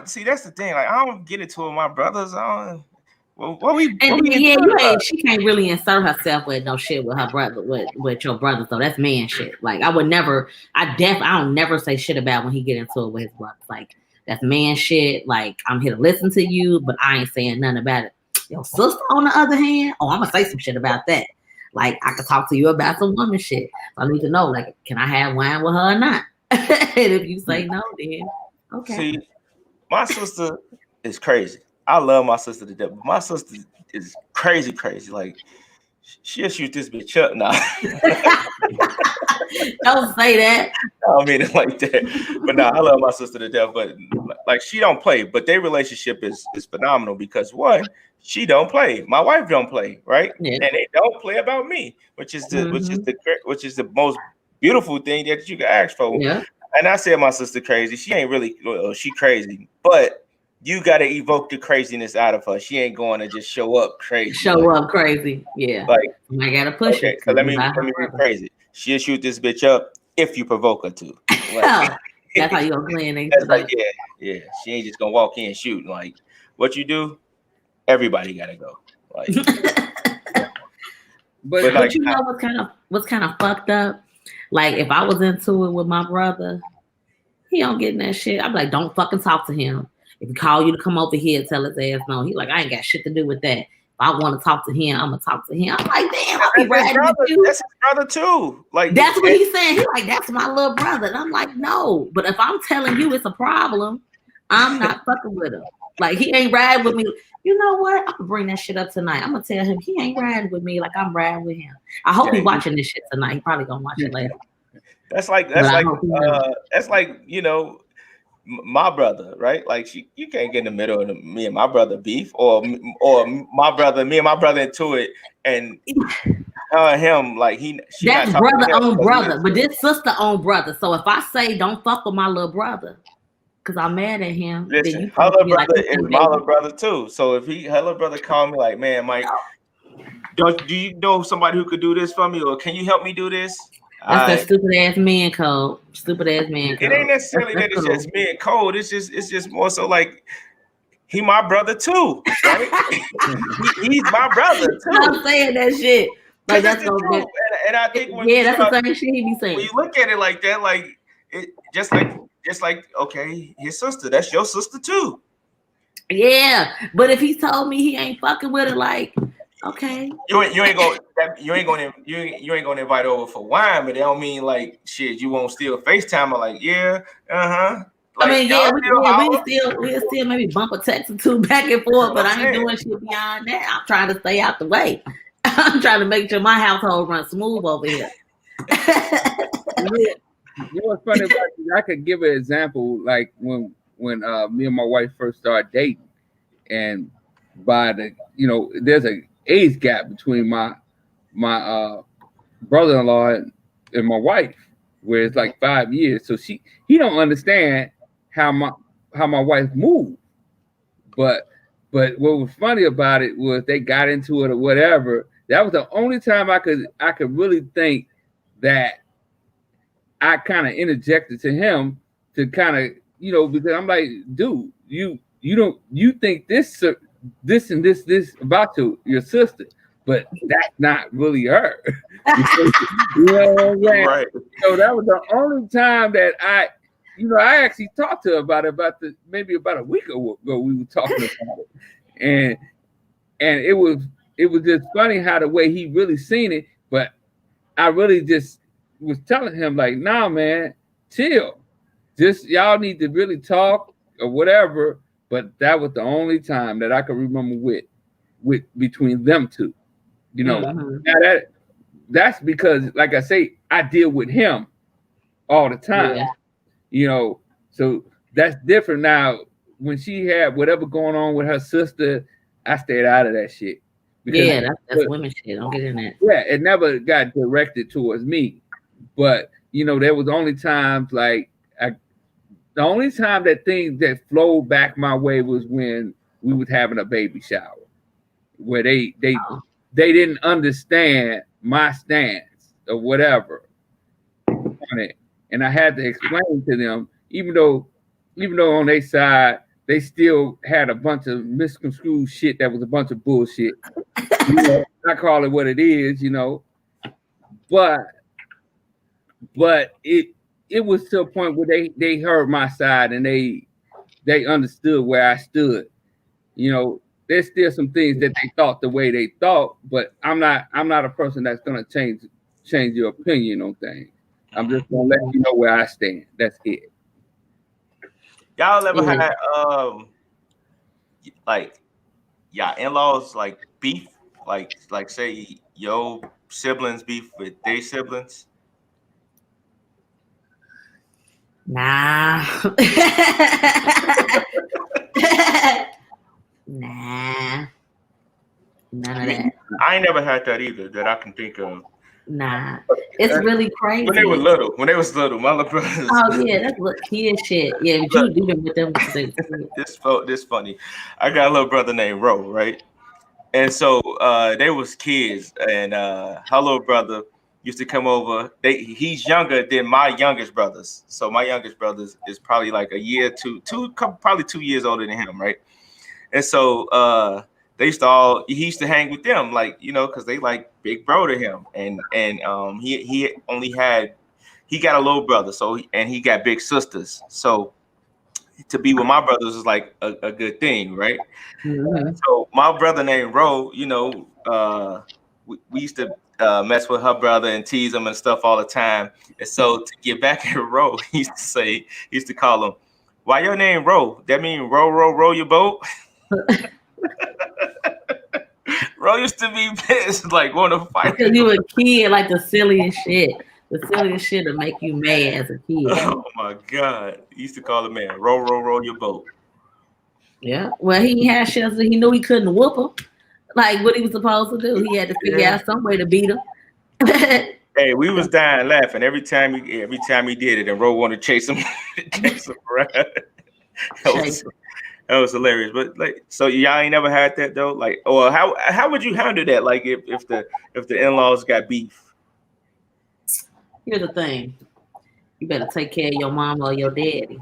See, that's the thing. Like, I don't get into it with my brothers. She can't really insert herself with no shit with her brother, with your brother. So that's man shit. Like, I would never, I don't never say shit about when he get into it with his brother. Like, that's man shit. Like, I'm here to listen to you, but I ain't saying nothing about it. Your sister, on the other hand, I'm gonna say some shit about that. Like, I could talk to you about some woman shit. So I need to know, like, can I have wine with her or not? And if you say no, then okay. See, my sister is crazy. I love my sister to death. But my sister is crazy. Like, she'll shoot this bitch up now. Don't say that. I don't mean it like that. But no, I love my sister to death. But like, she don't play. But their relationship is phenomenal because one, she don't play. My wife don't play, right? Yeah. And they don't play about me, which is the most beautiful thing that you can ask for. Yeah. And I said my sister crazy. She ain't really. She crazy, but you got to evoke the craziness out of her. She ain't going to just show up crazy. Yeah. Like, I got to push it. So let me be crazy. She'll shoot this bitch up if you provoke her to. Like, that's how you gonna clean it. That's like, yeah. She ain't just gonna walk in and shoot. Like, what you do, everybody gotta go. Like, but you know what's kind of fucked up? Like, if I was into it with my brother, he don't get in that shit. I'm like, don't fucking talk to him. If he call you to come over here, tell his ass no. He like, I ain't got shit to do with that. If I want to talk to him, I'm gonna talk to him. I'm like, damn, I'll be riding with you. That's his brother too. Like, that's what he's saying. He's like, that's my little brother. And I'm like, no. But if I'm telling you it's a problem, I'm not fucking with him. Like, he ain't riding with me. You know what? I'm gonna bring that shit up tonight. I'm gonna tell him he ain't riding with me like I'm riding with him. I hope he's watching this shit tonight. He probably gonna watch it later. That's like you know, my brother, right? Like, you can't get in the middle of me and my brother beef, or me and my brother into it, and him like that's brother own brother, but this sister own brother. So if I say don't fuck with my little brother because I'm mad at him, listen, her little brother is my little brother too. So if her little brother called me like, man, Mike, do you know somebody who could do this for me, or can you help me do this? That's that stupid ass man code. It ain't necessarily that it's just man code. It's just more so like, he my brother too, right? he's my brother too. I'm saying that shit. Like, that's so good. And I think that's the same shit he be saying. When you look at it like that, like, it just like okay, his sister, that's your sister too. Yeah, but if he told me he ain't fucking with it, like, okay, you ain't gonna invite over for wine, but they don't mean like shit. You won't still FaceTime or like, yeah, Like, I mean, yeah, we'll still maybe bump a text or two back and forth, but I ain't doing shit beyond that. I'm trying to stay out the way. I'm trying to make sure my household runs smooth over here. You know what's funny about this? I could give an example, like when me and my wife first started dating, and by the there's a age gap between my brother-in-law and my wife, where it's like 5 years. So he don't understand how my wife moved. But what was funny about it was they got into it or whatever. That was the only time I could really think that I kind of interjected to him to kind of, because I'm like, dude, you think this and this about your sister, but that's not really her. You know what I'm saying? Right. So that was the only time that I actually talked to her about it maybe about a week ago we were talking about it. And it was just funny how the way he really seen it, but I really just was telling him like, nah, man, chill. Just y'all need to really talk or whatever. But that was the only time that I could remember with between them two. Now that's because, like I say, I deal with him all the time. Yeah. So that's different now. When she had whatever going on with her sister, I stayed out of that shit. Because that's women shit. Don't get in that. Yeah, it never got directed towards me. But there was only times like the only time that things that flowed back my way was when we was having a baby shower, where they didn't understand my stance or whatever on it, and I had to explain to them, even though on their side they still had a bunch of misconstrued shit that was a bunch of bullshit. I call it what it is, but it was to a point where they heard my side and they understood where I stood. There's still some things that they thought the way they thought, but I'm not a person that's gonna change your opinion on things. I'm just gonna let you know where I stand. That's it. Y'all ever had like y'all in-laws like beef? Like say your siblings beef with their siblings? Nah. Nah. None of that. I ain't never had that either that I can think of. Nah. It's really crazy. When they was little, my little brothers. Oh yeah, that's little kid shit. Yeah, but you do them with them. This funny. I got a little brother named Ro, right? And so they was kids, and her little brother used to come over. He's younger than my youngest brothers. So my youngest brothers is probably like a year, probably 2 years older than him, right? And so he used to hang with them, like, because they like big bro to him. And he got a little brother, and he got big sisters. So to be with my brothers is like a good thing, right? Mm-hmm. So my brother named Ro, we used to mess with her brother and tease him and stuff all the time. And so to get back at Ro, he used to call him, "Why your name Ro? That mean row your boat." Ro used to be pissed, like want to fight. Because you were a kid, like the silliest shit. The silliest shit to make you mad as a kid. Oh my God. He used to call the man, row your boat. Yeah. Well, he had shit, so he knew he couldn't whoop him. Like what he was supposed to do. He had to figure out some way to beat him. Hey, we was dying laughing every time he did it, and Ro wanted to chase him around. That was hilarious. But like, so y'all ain't never had that though? Like, or how would you handle that? Like if the in-laws got beef? Here's the thing. You better take care of your mama or your daddy.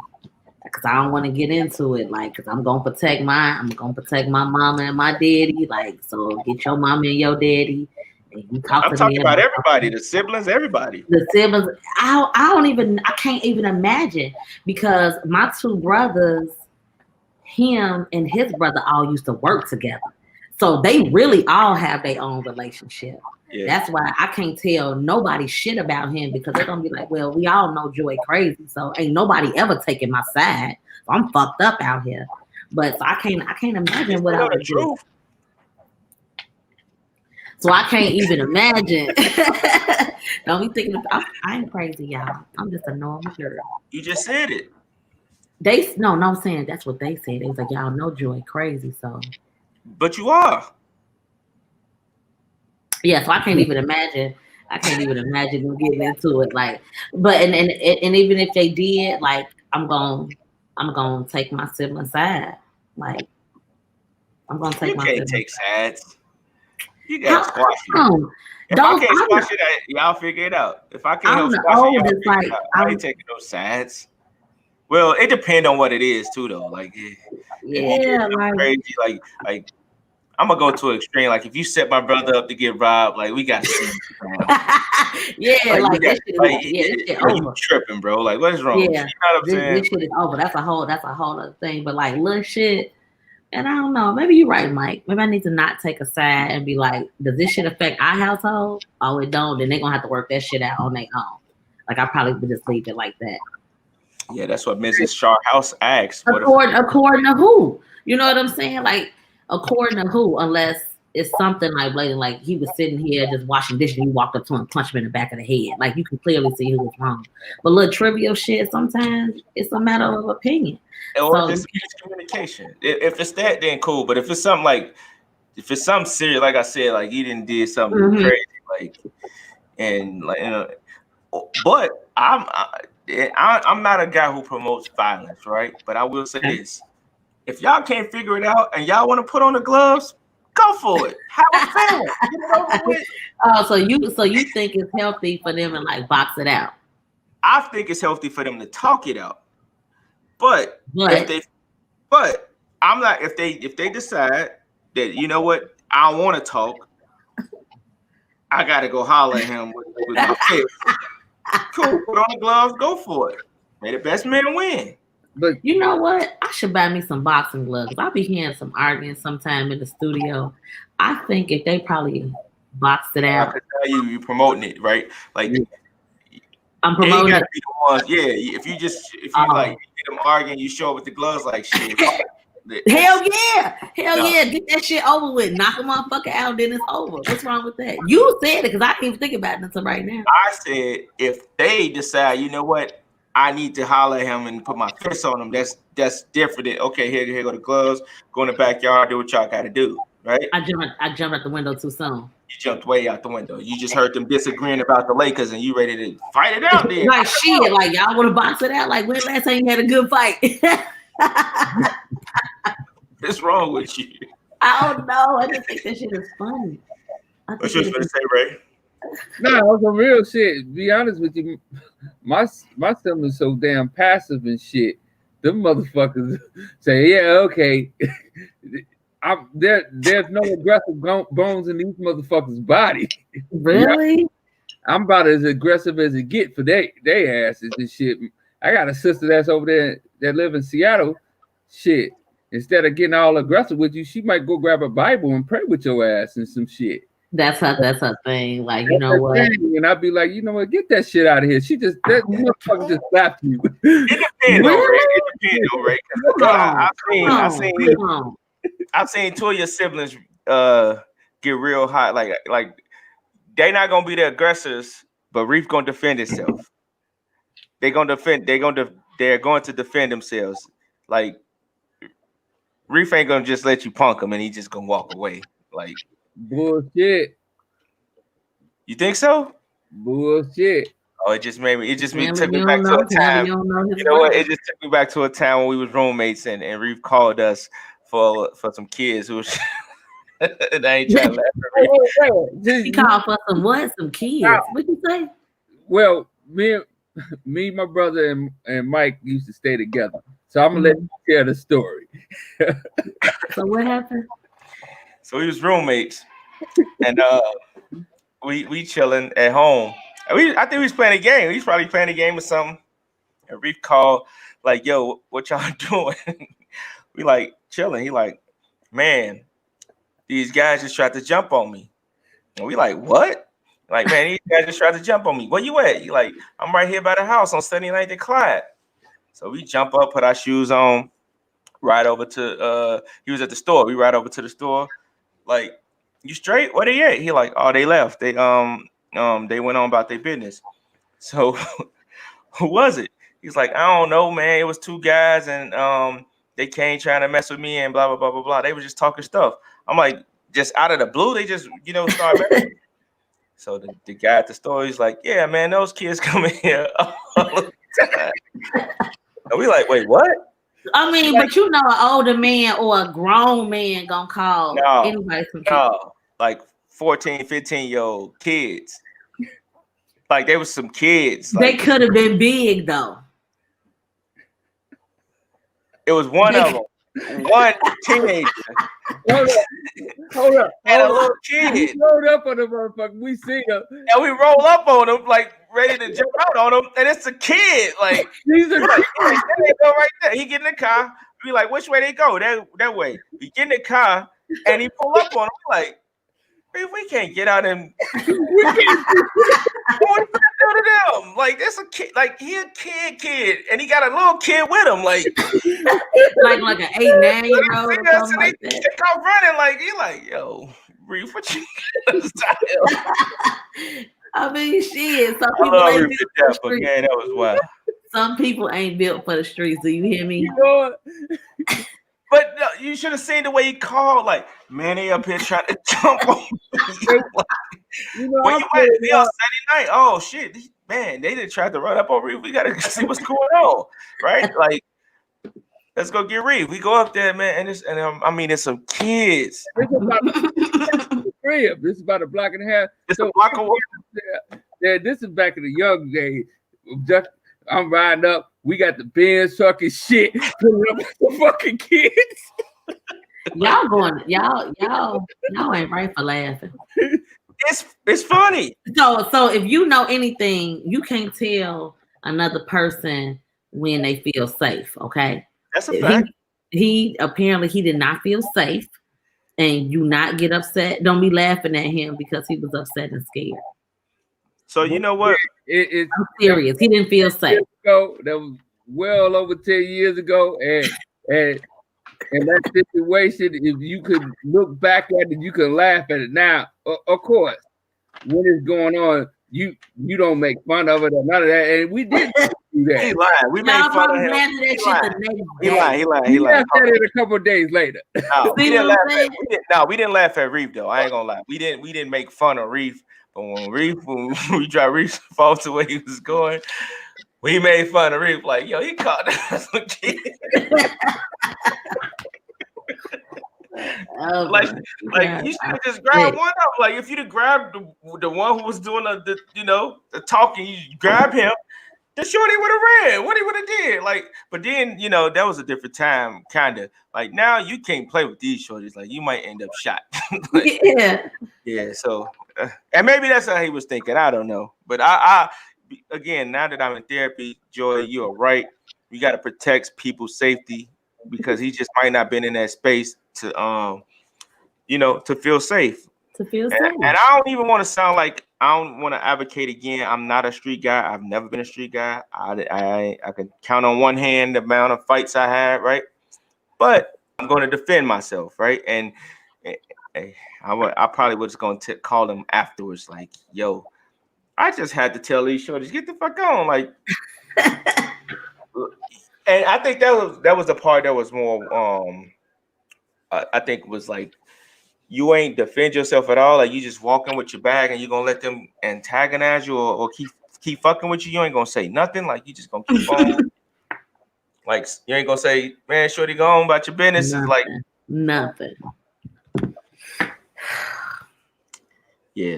Because I don't want to get into it. Like, because I'm going to protect my mama and my daddy. Like, so get your mama and your daddy. And you I'm talking about everybody, the siblings, everybody. The siblings. I can't even imagine. Because my two brothers, him and his brother all used to work together. So they really all have their own relationship. Yeah. That's why I can't tell nobody shit about him, because they're gonna be like, well, we all know Joy crazy, so ain't nobody ever taking my side. So I'm fucked up out here. But so I can't imagine what I would do. So I can't even imagine. Don't be thinking I ain't crazy, y'all. I'm just a normal girl. You just said it. I'm saying that's what they said. They was like, y'all know Joy crazy, so. But you are. Yeah, so I can't even imagine. I can't even imagine them getting into it. Like, but and even if they did, like, I'm gonna take my sibling side. Like, I'm gonna take my. You can't take sides. You gotta squash it. If I can't squash it, y'all figure it out. If I can't help squash it, y'all figure it out. I ain't taking no sides. Well, it depends on what it is too, though. Like, yeah, like crazy, like I'm gonna go to an extreme. Like, if you set my brother up to get robbed, like, we got to see. Yeah, you tripping, bro? Like, what is wrong? Yeah, you know what I'm saying? This shit is over. That's a whole other thing. But like, little shit. And I don't know. Maybe you're right, Mike. Maybe I need to not take a side and be like, does this shit affect our household? Oh, it don't. Then they're gonna have to work that shit out on their own. Like, I probably would just leave it like that. Yeah, that's what Mrs. Charhouse asked. According to who? You know what I'm saying? Like, according to who? Unless it's something like he was sitting here just washing dishes and you walked up to him and punched him in the back of the head. Like, you can clearly see who was wrong. But little trivial shit, sometimes it's a matter of opinion. Or just miscommunication. If it's that, then cool. But if it's something serious, like I said, like he didn't did something crazy, like, and like, you know, but I'm not a guy who promotes violence, right? But I will say this: if y'all can't figure it out and y'all want to put on the gloves, go for it. Have a fan. Get it over with. Oh, so you think it's healthy for them to like box it out? I think it's healthy for them to talk it out. But I'm not. If they decide that, you know what, I don't want to talk, I gotta go holler at him with my fist. Cool, put on the gloves, go for it. May the best man win. But you know what? I should buy me some boxing gloves. I'll be hearing some arguing sometime in the studio. I think if they probably boxed it out. You promoting it, right? Like, I'm promoting it. Be the ones, yeah. If you like get them arguing, you show up with the gloves like shit. Hell yeah, get that shit over with. Knock a motherfucker out, then it's over. What's wrong with that? You said it because I didn't even think about it until right now. I said if they decide, you know what, I need to holler at him and put my fist on him. That's different. Okay, here go the gloves. Go in the backyard, do what y'all got to do. Right? I jumped out the window too soon. You jumped way out the window. You just heard them disagreeing about the Lakers, and you ready to fight it out there. Like shit, like y'all want to box it out? Like when last time you had a good fight? What's wrong with you? I don't know. I just think that shit is funny. What you gonna say, Ray? No, some real shit. Be honest with you, my son is so damn passive and shit. Them motherfuckers say, yeah, okay. There's no aggressive bones in these motherfuckers' body. Really? You know? I'm about as aggressive as it get for they asses and shit. I got a sister that's over there that live in Seattle. Shit. Instead of getting all aggressive with you, she might go grab a Bible and pray with your ass and some shit. That's her thing. Like, you know what? And I'd be like, you know what? Get that shit out of here. That motherfucker just slapped you. It depends, though, Ray. I've seen two of your siblings get real hot. Like they're not gonna be the aggressors, but Reef gonna defend himself. They're going to defend themselves. Like Reef ain't gonna just let you punk him and he just gonna walk away. Like bullshit. You think so? Bullshit. Oh, it just took me back to a time. You know what? It just took me back to a time when we was roommates and Reef called us for some kids who was and I ain't trying to laugh at Reef. He called for some kids. What'd you say? Well, me, my brother and Mike used to stay together. So I'm gonna let you share the story. So what happened? So we was roommates, and we chilling at home. And I think we was playing a game. We was probably playing a game or something. And Reef called like, "Yo, what y'all doing?" We like chilling. He like, man, these guys just tried to jump on me. And we like, what? Like, man, these guys just tried to jump on me. Where you at? You like, I'm right here by the house on 79th and Clyde. So we jump up, put our shoes on, ride over to he was at the store. We ride over to the store. Like, you straight? Where they at? He like, oh, they left. They went on about their business. So who was it? He's like, I don't know, man. It was two guys and they came trying to mess with me and blah blah blah blah blah. They were just talking stuff. I'm like, just out of the blue, they just started messing. So the guy at the store, he's like, yeah, man, those kids come in here all the time. And we like, wait, what? I mean, like, but you know, an older man or a grown man gonna call anybody from like 14, 15-year-old kids. Like there was some kids. They could have been big though. It was one of them. One teenager. Hold up. And a little kid. We rolled up on the motherfucker. We see him. And we roll up on him, like ready to jump out on him. And it's a kid. Like, these are like, there they go right there. He get in the car. We like, which way they go? That way. We get in the car and he pull up on him. Like, we can't get out and we can't what do to them? Like, it's a kid, like he a kid, and he got a little kid with him, like an 8-9-year-old. So they come running, like he like, yo, Reef, what you I mean, shit. Some people ain't built for the streets. Man, that was wild. Some people ain't built for the streets. Do you hear me? But no, you should have seen the way he called. Like, man, they up here trying to jump on me. When you went to on Saturday night, oh shit, man, they didn't try to run up on Reef. We gotta see what's going on, right? Like, let's go get Reef. We go up there, man, and I mean, there's some kids. This is about a block and a half. It's a block away. Yeah, this is back in the young days. I'm riding up. We got the Benz truck and shit. Pulling up the fucking kids. Y'all ain't right for laughing. It's funny. So if you know anything, you can't tell another person when they feel safe. Okay, that's a fact. He apparently he did not feel safe, and you not get upset. Don't be laughing at him because he was upset and scared. So you know what? I'm serious. He didn't feel safe. That was well over 10 years ago, and that situation, if you could look back at it, you can laugh at it now. Of course, when it's going on, you don't make fun of it or none of that. And we did do that. He lied. We made fun of him. He lied. He laughed at it a couple of days later. No, we didn't laugh. We didn't laugh at Reef though. I ain't gonna lie. We didn't make fun of Reef. But when we drive Reef fall to where he was going, we made fun of Reef. Like, yo, he caught us some kid. Like you should have just grabbed one up. Like if you'd have grabbed the one who was doing the talking, you grab him. The shorty would have ran. What he would have did, like, but then that was a different time, kind of. Like now you can't play with these shorties. Like you might end up shot. Like, yeah. So, and maybe that's how he was thinking. I don't know. But I again, now that I'm in therapy, Joy, you are right. We got to protect people's safety because he just might not been in that space to to feel safe. To feel safe. And I don't even want to sound like I don't want to advocate again. I'm not a street guy. I've never been a street guy. I can count on one hand the amount of fights I had, right? But I'm going to defend myself, right? And I probably was going to call them afterwards, like, yo, I just had to tell these shorties, get the fuck on, like. And I think that was the part that was more, I think was like, you ain't defend yourself at all. Like you just walking with your bag and you're gonna let them antagonize you or keep fucking with you. You ain't gonna say nothing. Like you just gonna keep on. Like you ain't gonna say, man, shorty, go on about your business. Nothing. It's like nothing. Yeah.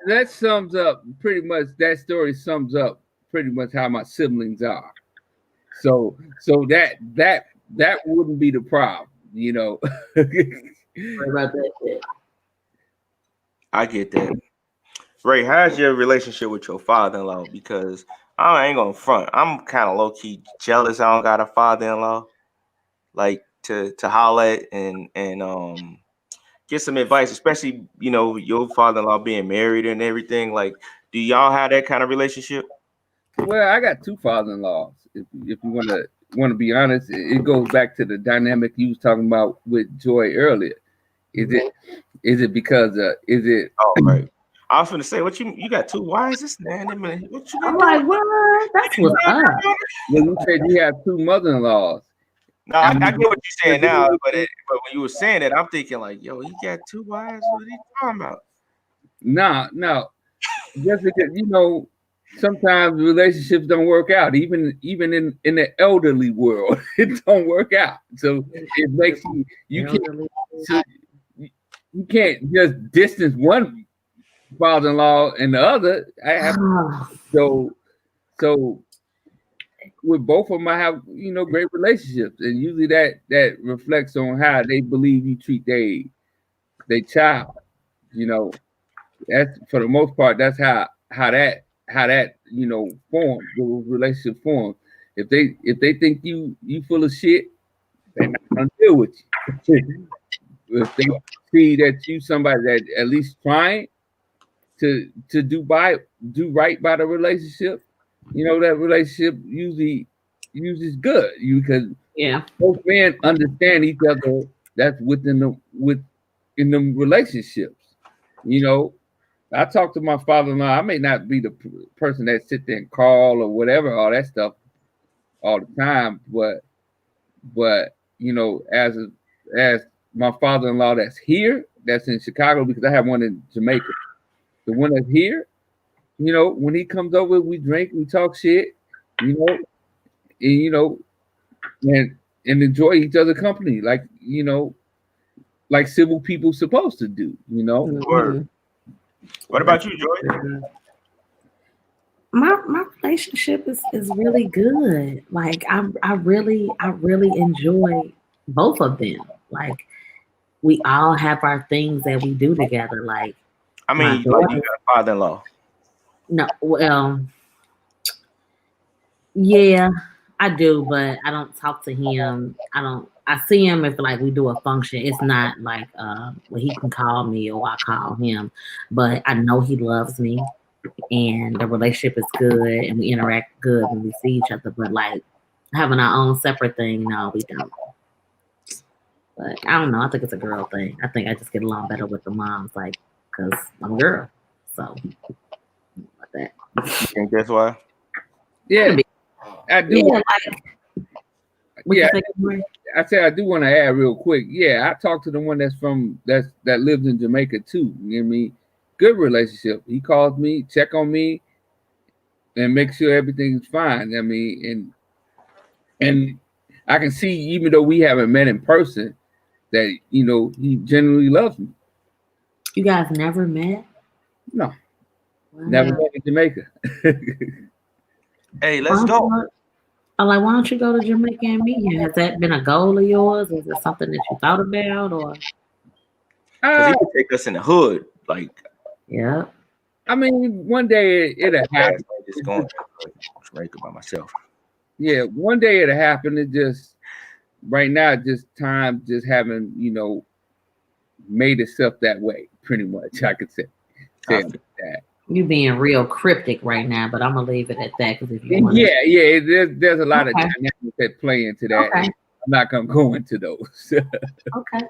That sums up pretty much. That story sums up pretty much how my siblings are. So that wouldn't be the problem, I get that. Ray, how's your relationship with your father-in-law? Because I ain't gonna front. I'm kind of low-key jealous I don't got a father-in-law. like to holler at and get some advice, especially your father-in-law being married and everything. Like, do y'all have that kind of relationship? Well, I got two father-in-laws. If you want to be honest, it goes back to the dynamic you was talking about with Joy earlier. Is it because is it? Oh, right. I was gonna say, what you got two wives? This man, what you got? I'm like, what? That's what's up. Well, you said you have two mother-in-laws. No, I get what you're saying now, but when you were saying it, I'm thinking like, yo, he got two wives. What are you talking about? No. Just because sometimes relationships don't work out, even in the elderly world, it don't work out. So it makes you can't just distance one father-in-law and the other. So with both of them, I have great relationships, and usually that reflects on how they believe you treat their child. That's for the most part. That's how that forms, the relationship forms. If they think you full of shit, they're not gonna deal with you. If they see that you somebody that at least trying to do right by the relationship, that relationship usually is good. Because both men understand each other. That's within the relationships. I talk to my father-in-law. I may not be the person that sit there and call or whatever, all that stuff all the time, but as my father-in-law that's here, that's in Chicago, because I have one in Jamaica. The one that's here, when he comes over, we drink, we talk shit, and enjoy each other's company, like civil people supposed to do, Word. What about you, Joy? My relationship is really good. Like I really enjoy both of them. Like we all have our things that we do together. Like I mean, you got a father-in-law. No, well, yeah, I do, but I don't talk to him. I see him if like we do a function. It's not like where he can call me or I call him, but I know he loves me and the relationship is good and we interact good when we see each other. But like having our own separate thing, no, we don't. But I don't know. I think it's a girl thing. I think I just get along better with the moms, like, because I'm a girl. So, like that. You think that's why? Yeah, I do. Yeah, I say I do want to add real quick. Yeah, I talked to the one that lives in Jamaica too. You know what I mean? Good relationship. He calls me, check on me, and make sure everything's fine. I mean, and I can see, even though we haven't met in person, that he genuinely loves me. You guys never met? No, wow. Never met in Jamaica. Hey, let's go. I'm like, why don't you go to Jamaica and meet him? Has that been a goal of yours? Is it something that you thought about, or? Because he could take us in the hood, like. Yeah. I mean, one day it'll happen. Just going to Jamaica by myself. Yeah, one day it'll happen. It just right now, just time, just haven't made itself that way. Pretty much, I could say that. You being real cryptic right now, but I'm gonna leave it at that because if you want, there's a lot of dynamics that play into that. Okay. I'm not gonna go into those. Okay,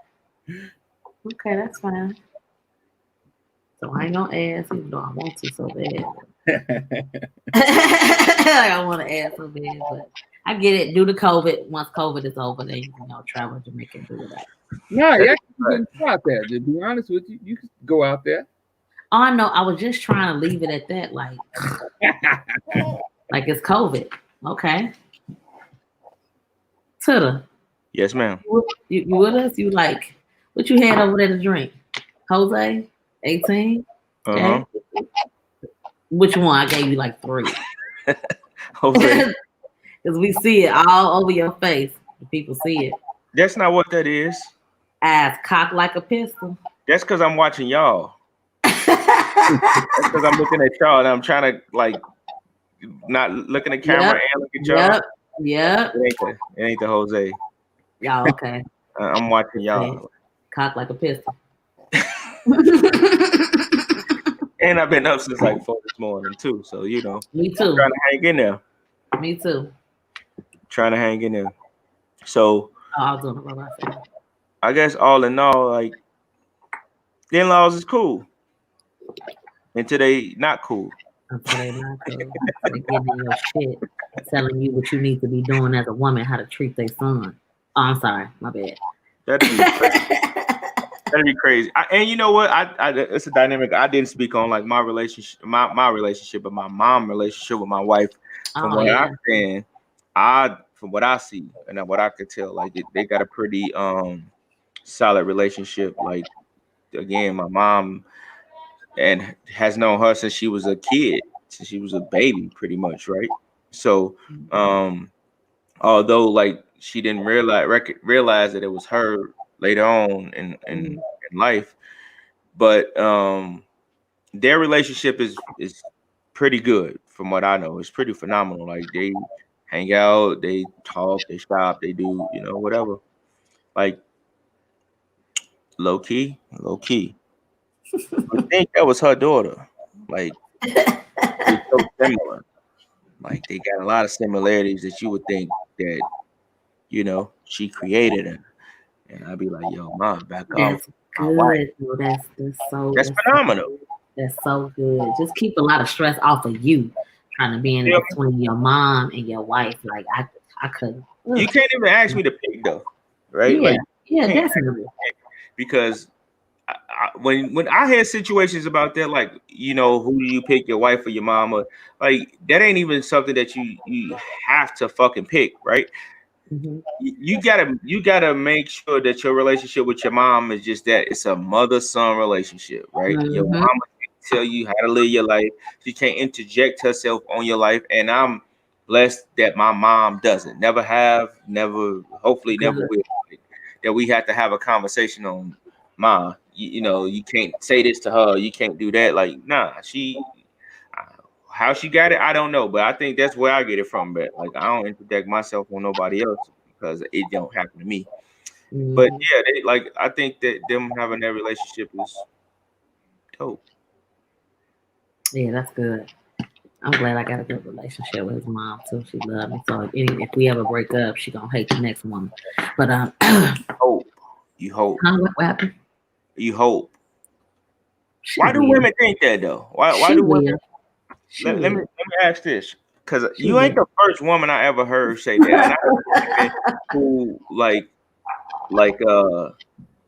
that's fine. So I ain't gonna ask, even though I want to so bad. I want to ask so bad, but I get it. Due to COVID, once COVID is over, then travel to Jamaica and do that. No, you can go out there. To be honest with you, you can go out there. Oh, I know. I was just trying to leave it at that, like it's COVID. Okay. Tuda. Yes, ma'am. You with us? You like what you had over there to drink? Jose, 18. Uh-huh. Which one? I gave you like 3. Jose. Because we see it all over your face. People see it. That's not what that is. Eyes cocked like a pistol. That's because I'm watching y'all. That's because I'm looking at y'all and I'm trying to like not look in the camera and look at y'all. Yep. It ain't the Jose. Y'all okay? I'm watching y'all. Cock like a pistol. And I've been up since like 4 this morning too. So Me too. I'm trying to hang in there. Me too. Trying to hang in there. So I was doing it by myself. I guess all in all, like the in-laws is cool. Until they not cool. Until they not cool. They getting in your shit, telling you what you need to be doing as a woman, how to treat their son. Oh, I'm sorry, my bad. That'd be crazy. And you know what? I it's a dynamic I didn't speak on, like my relationship, my relationship, but my mom relationship with my wife. From what I understand, from what I see and what I could tell, like they got a pretty solid relationship. Like again, my mom and has known her since she was a kid, since she was a baby, pretty much, right? So, although like she didn't realize that it was her later on in life, but their relationship is pretty good from what I know. It's pretty phenomenal. Like they hang out, they talk, they shop, they do, whatever. Like low key. I think that was her daughter. Like they're so similar. Like they got a lot of similarities that you would think that she created her. And I'd be like, yo, mom, back that's off. Good. That's phenomenal. That's so good. Just keep a lot of stress off of you trying to be in between your mom and your wife. Like I couldn't. You can't even ask me to pick though, right? Yeah, like, definitely. Because when I had situations about that, like who do you pick, your wife or your mama? Like that ain't even something that you have to fucking pick, right? Mm-hmm. You gotta make sure that your relationship with your mom is just that it's a mother-son relationship, right? Mm-hmm. Your mama can't tell you how to live your life. She can't interject herself on your life, and I'm blessed that my mom doesn't. Never have, never, hopefully never will. That we have to have a conversation on, Ma, you can't say this to her. You can't do that. Like, nah, how she got it, I don't know, but I think that's where I get it from. But like, I don't interject myself on nobody else because it don't happen to me. Mm-hmm. But yeah, I think that them having that relationship is dope. Yeah, that's good. I'm glad I got a good relationship with his mom too. She loved me. So if we ever break up, she gonna hate the next woman. But you hope. What happened? You hope. Why do women think that though? Why do women? Let me ask this, because you ain't the first woman I ever heard say that. And who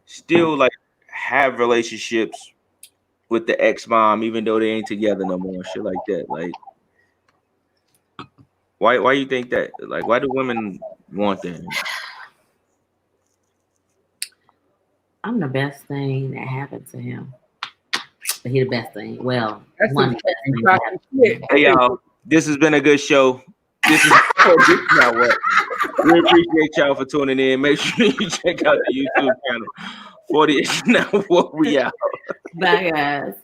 still like have relationships with the ex-mom even though they ain't together no more, shit like that. Like why you think that? Like why do women want that? I'm the best thing that happened to him. But he the best thing. Well, that's one thing. Hey y'all, this has been a good show. This is not what. We appreciate y'all for tuning in. Make sure you check out the YouTube channel. 40 is now what we out. Bye guys.